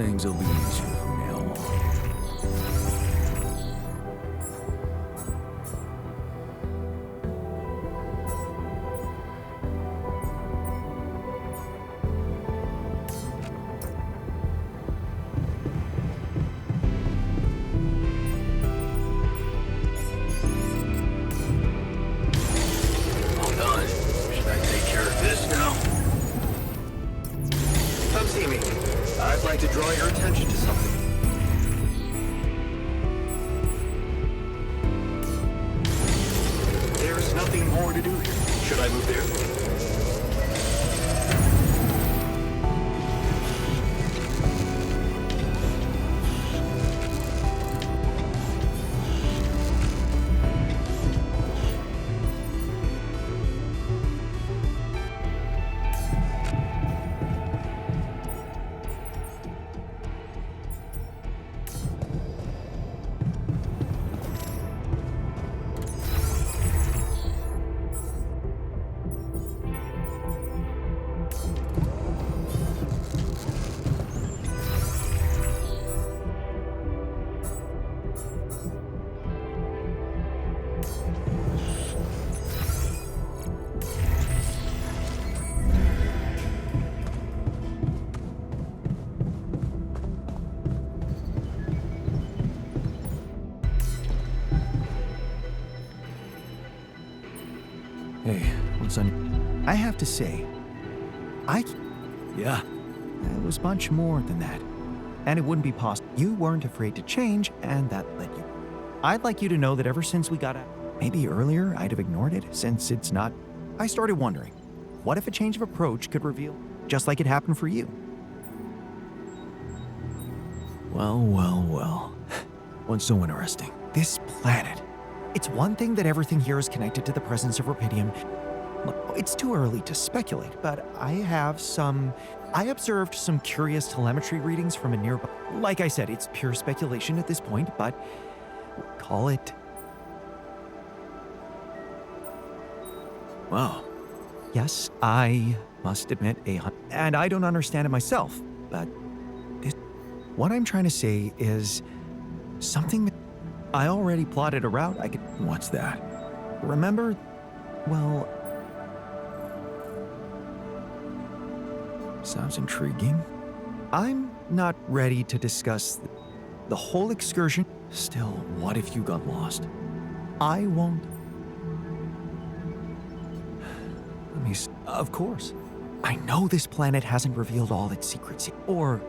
Things will be easier from now on. All done. Should I take care of this now? Come see me. I'd like to draw your attention to something. There's nothing more to do here. Should I move there? Hey, what's on? I have to say, Yeah. it was much more than that. And it wouldn't be possible. You weren't afraid to change, and that led you. I'd like you to know that ever since we got out, maybe earlier I'd have ignored it, since it's not. I started wondering, what if a change of approach could reveal, just like it happened for you? Well, well, well. What's so interesting? This planet. It's one thing that everything here is connected to the presence of rubidium. Look, it's too early to speculate, but I observed some curious telemetry readings from a nearby. Like I said, it's pure speculation at this point, but call it. Wow. Yes, I must admit and I don't understand it myself, but what I'm trying to say is something that I already plotted a route I could. What's that? Remember? Well, Sounds intriguing. I'm not ready to discuss the whole excursion. Still, what if you got lost? I won't. Let me see. Of course. I know this planet hasn't revealed all its secrets yet, or.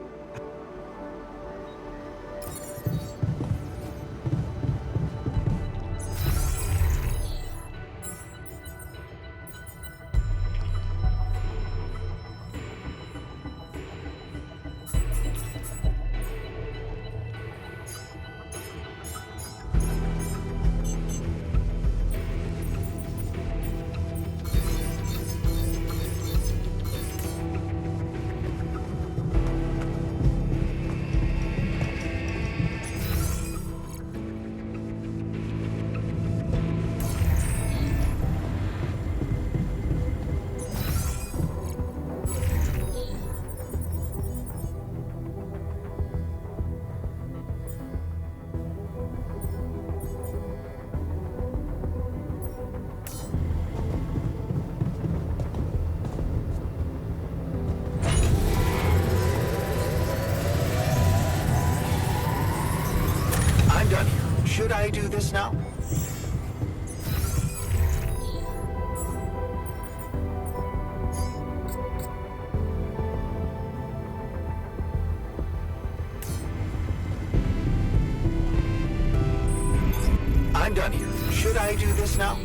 I'm done here. Should I do this now? I'm done here. Should I do this now?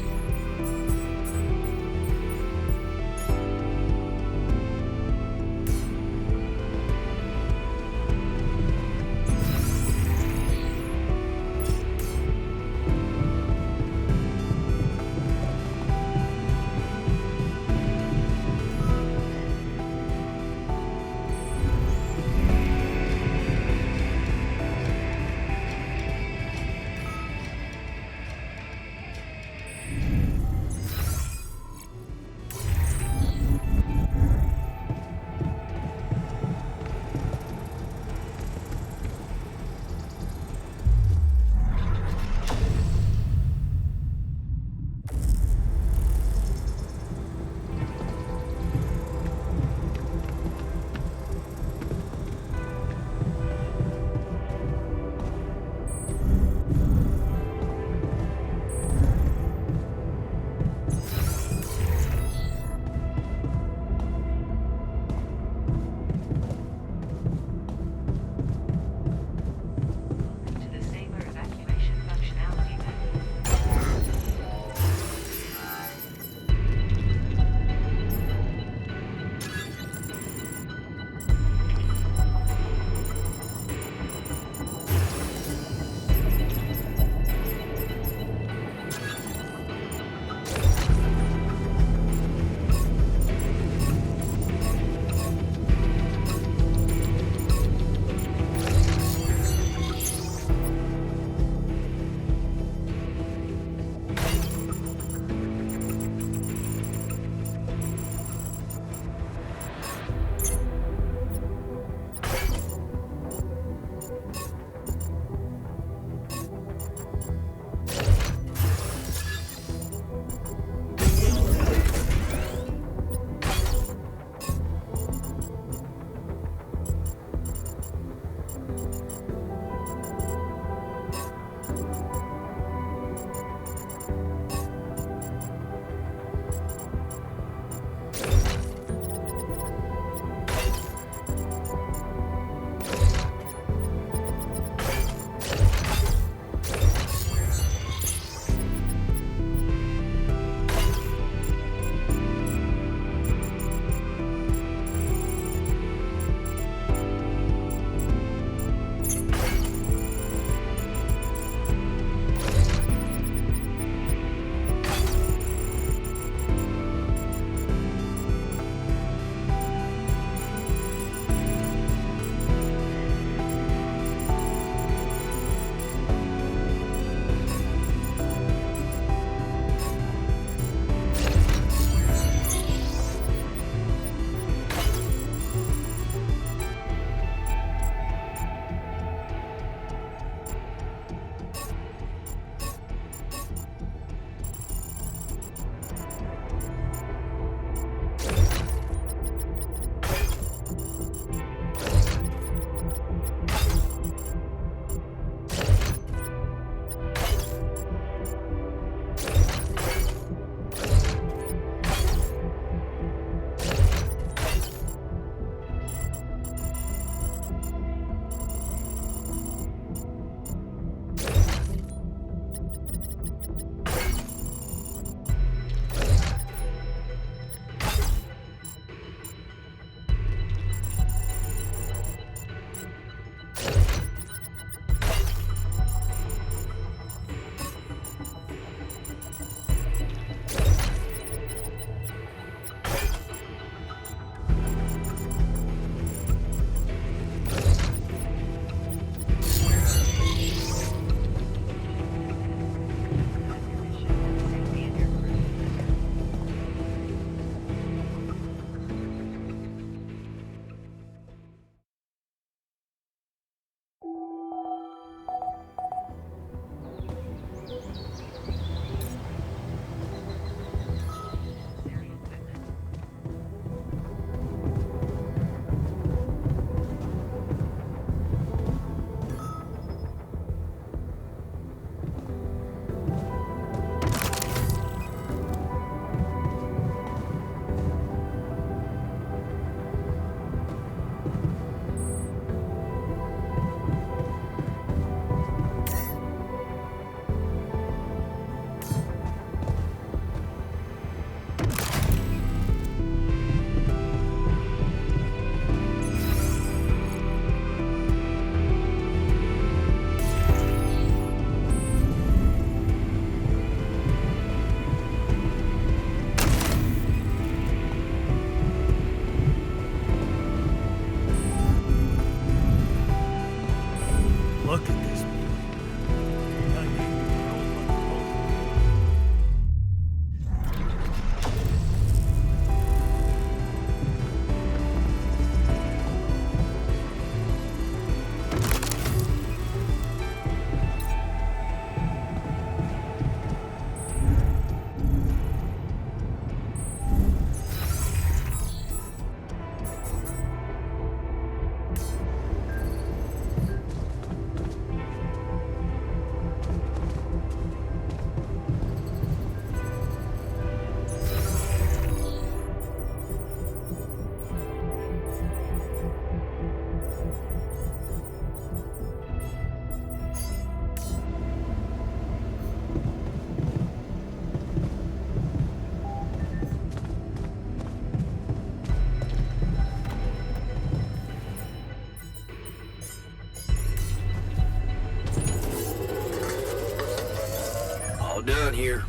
done here.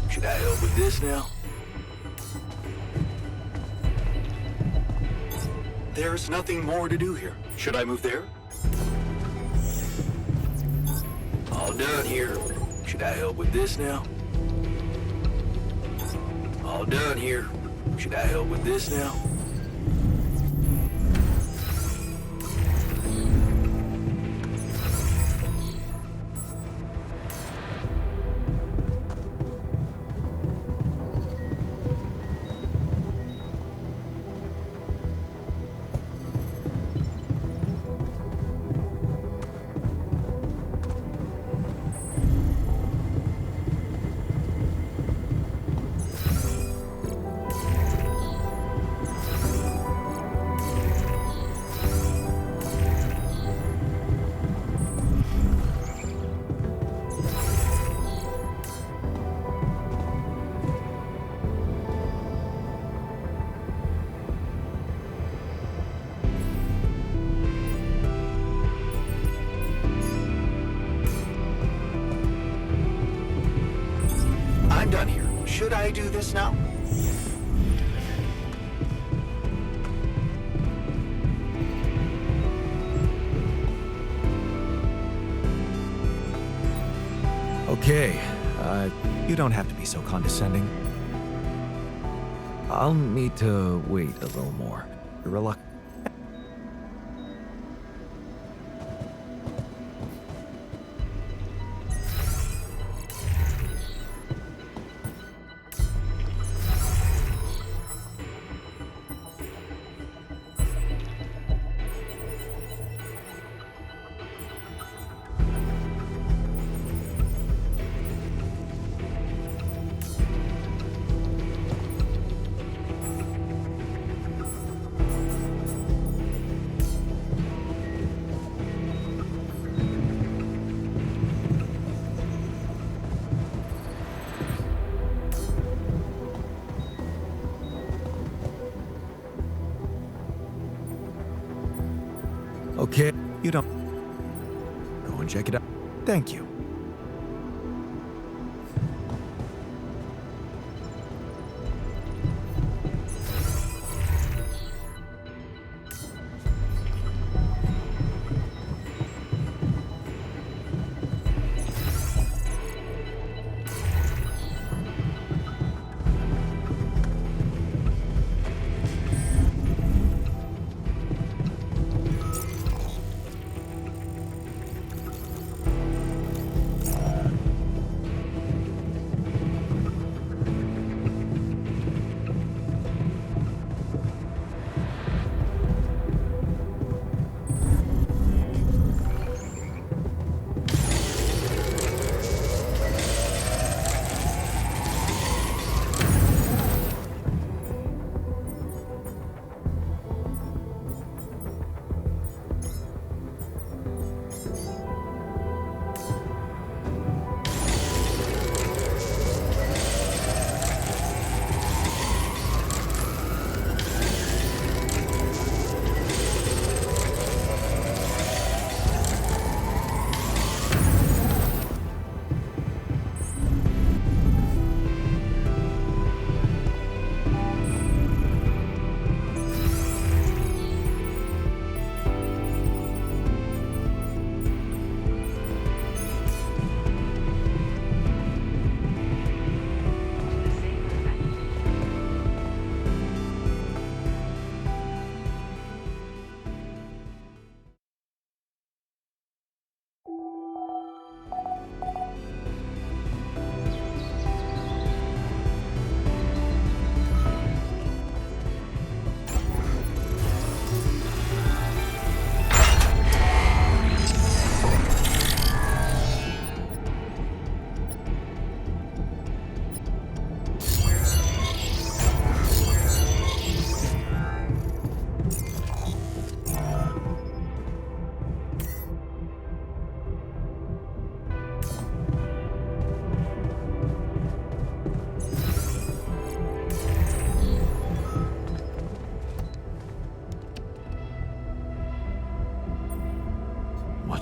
Should I help with this now? There's nothing more to do here. Should I move there? All done here. Should I help with this now? All done here. Should I help with this now? I'm done here. Should I do this now? Okay, You don't have to be so condescending. I'll need to wait a little more. You're reluctant. Okay, You don't. Go and check it out. Thank you.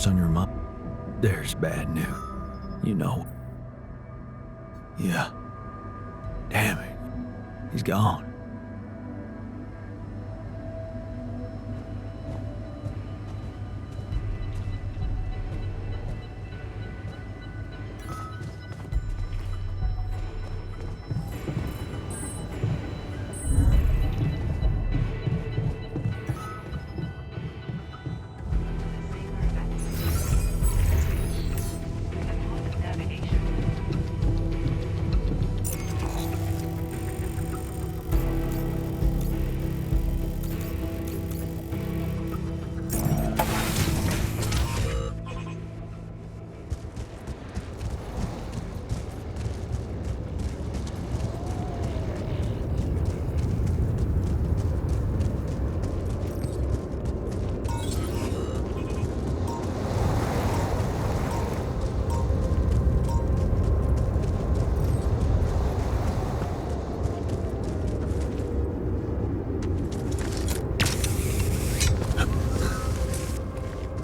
what's on your mind? There's bad news. You know. Yeah. Damn it. He's gone.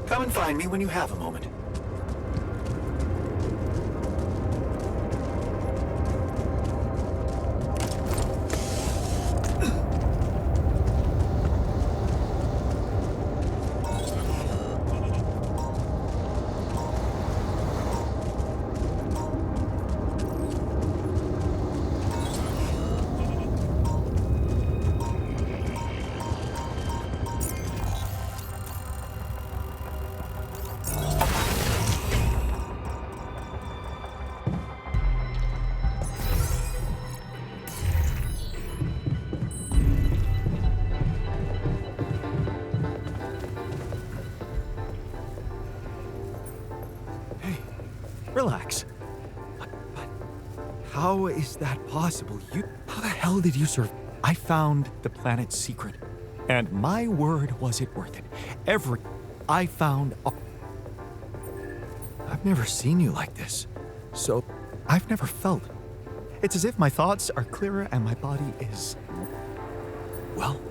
Come and find me when you have a moment. Relax. But how is that possible? How the hell did you survive? I found the planet's secret, and my word, was it worth it? I found. I've never seen you like this, so I've never felt. It's as if my thoughts are clearer and my body is. Well,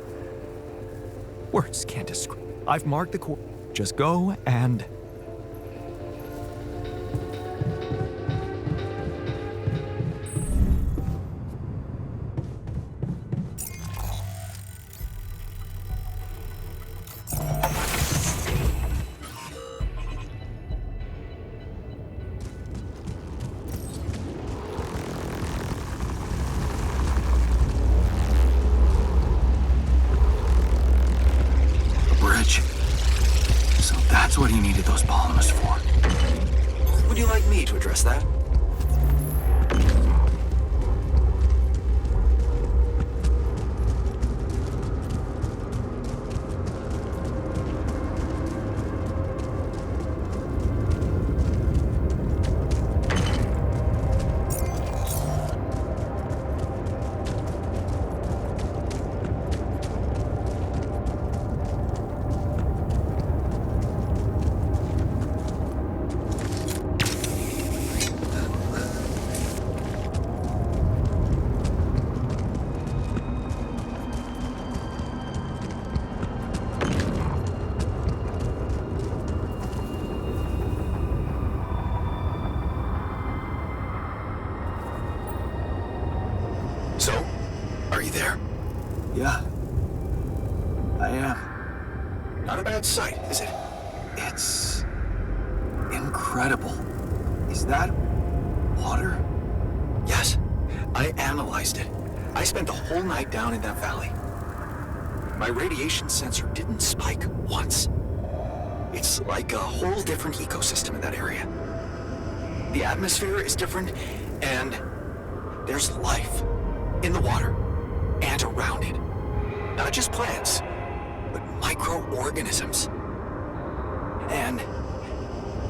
words can't describe. I've marked the course. Just go and. So that's what he needed those polymers for. Would you like me to address that? So, are you there? Yeah. I am. Not a bad sight, is it? It's incredible. Is that water? Yes. I analyzed it. I spent the whole night down in that valley. My radiation sensor didn't spike once. It's like a whole different ecosystem in that area. The atmosphere is different, and there's life in the water and around it. Not just plants, but microorganisms. And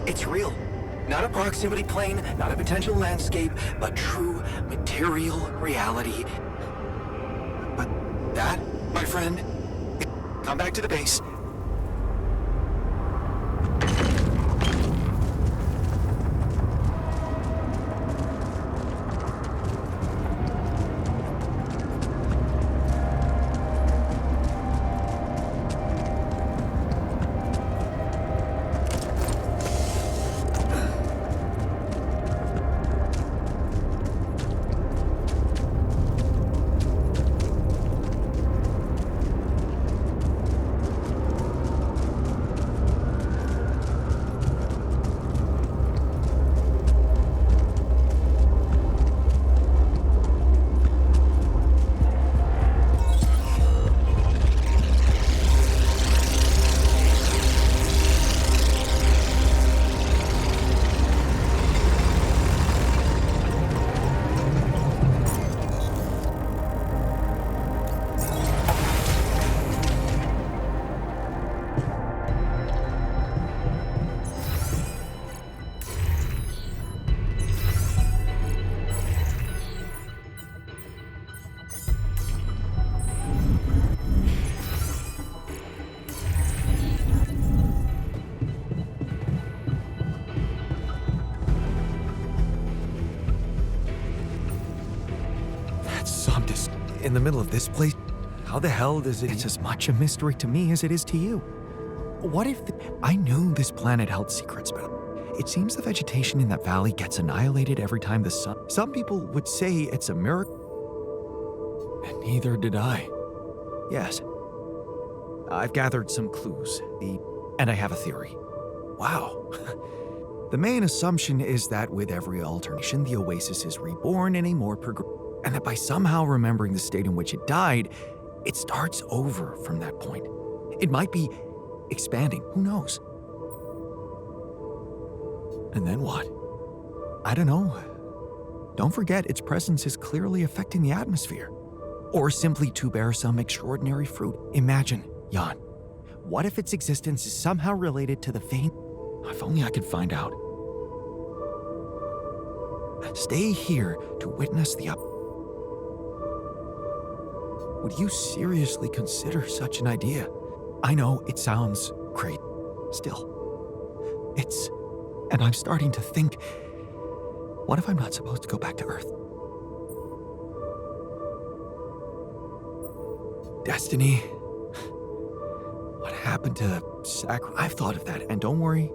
it's real. Not a proximity plane, not a potential landscape, but true material reality. But that, my friend, come back to the base. in the middle of this place? How the hell does it... It's as much a mystery to me as it is to you. What if I knew this planet held secrets, but it seems the vegetation in that valley gets annihilated every time the sun... Some people would say it's a miracle. And neither did I. Yes. I've gathered some clues, and I have a theory. Wow. The main assumption is that with every alternation, the oasis is reborn in a more and that by somehow remembering the state in which it died, it starts over from that point. It might be expanding, who knows? And then what? I don't know. Don't forget, its presence is clearly affecting the atmosphere. Or simply to bear some extraordinary fruit. Imagine, Jan, what if its existence is somehow related to the vein? If only I could find out. Stay here to witness the Would you seriously consider such an idea? I know it sounds great. Still, and I'm starting to think, what if I'm not supposed to go back to Earth? Destiny? What happened to I've thought of that, and don't worry,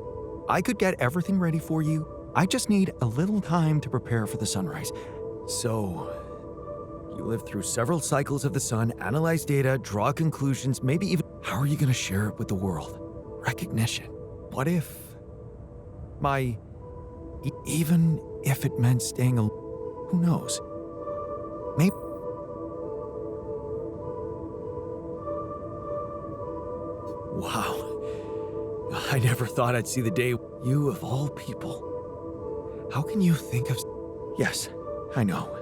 I could get everything ready for you. I just need a little time to prepare for the sunrise. So, you lived through several cycles of the sun, analyze data, draw conclusions, maybe even... How are you going to share it with the world? Recognition. What if even if it meant staying alone, who knows? Maybe. Wow. I never thought I'd see the day. You of all people. How can you think of... Yes, I know.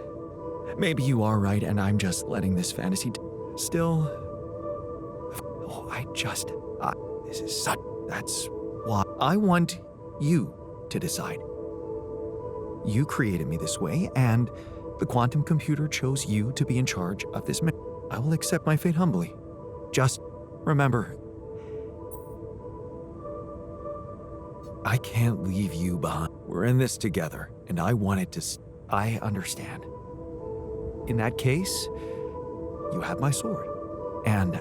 Maybe you are right, and I'm just letting this fantasy... Still... Oh, this is such... That's why I want you to decide. You created me this way, and the quantum computer chose you to be in charge of this mission. I will accept my fate humbly. Just remember... I can't leave you behind. We're in this together, and I wanted to... I understand. In that case, you have my sword, and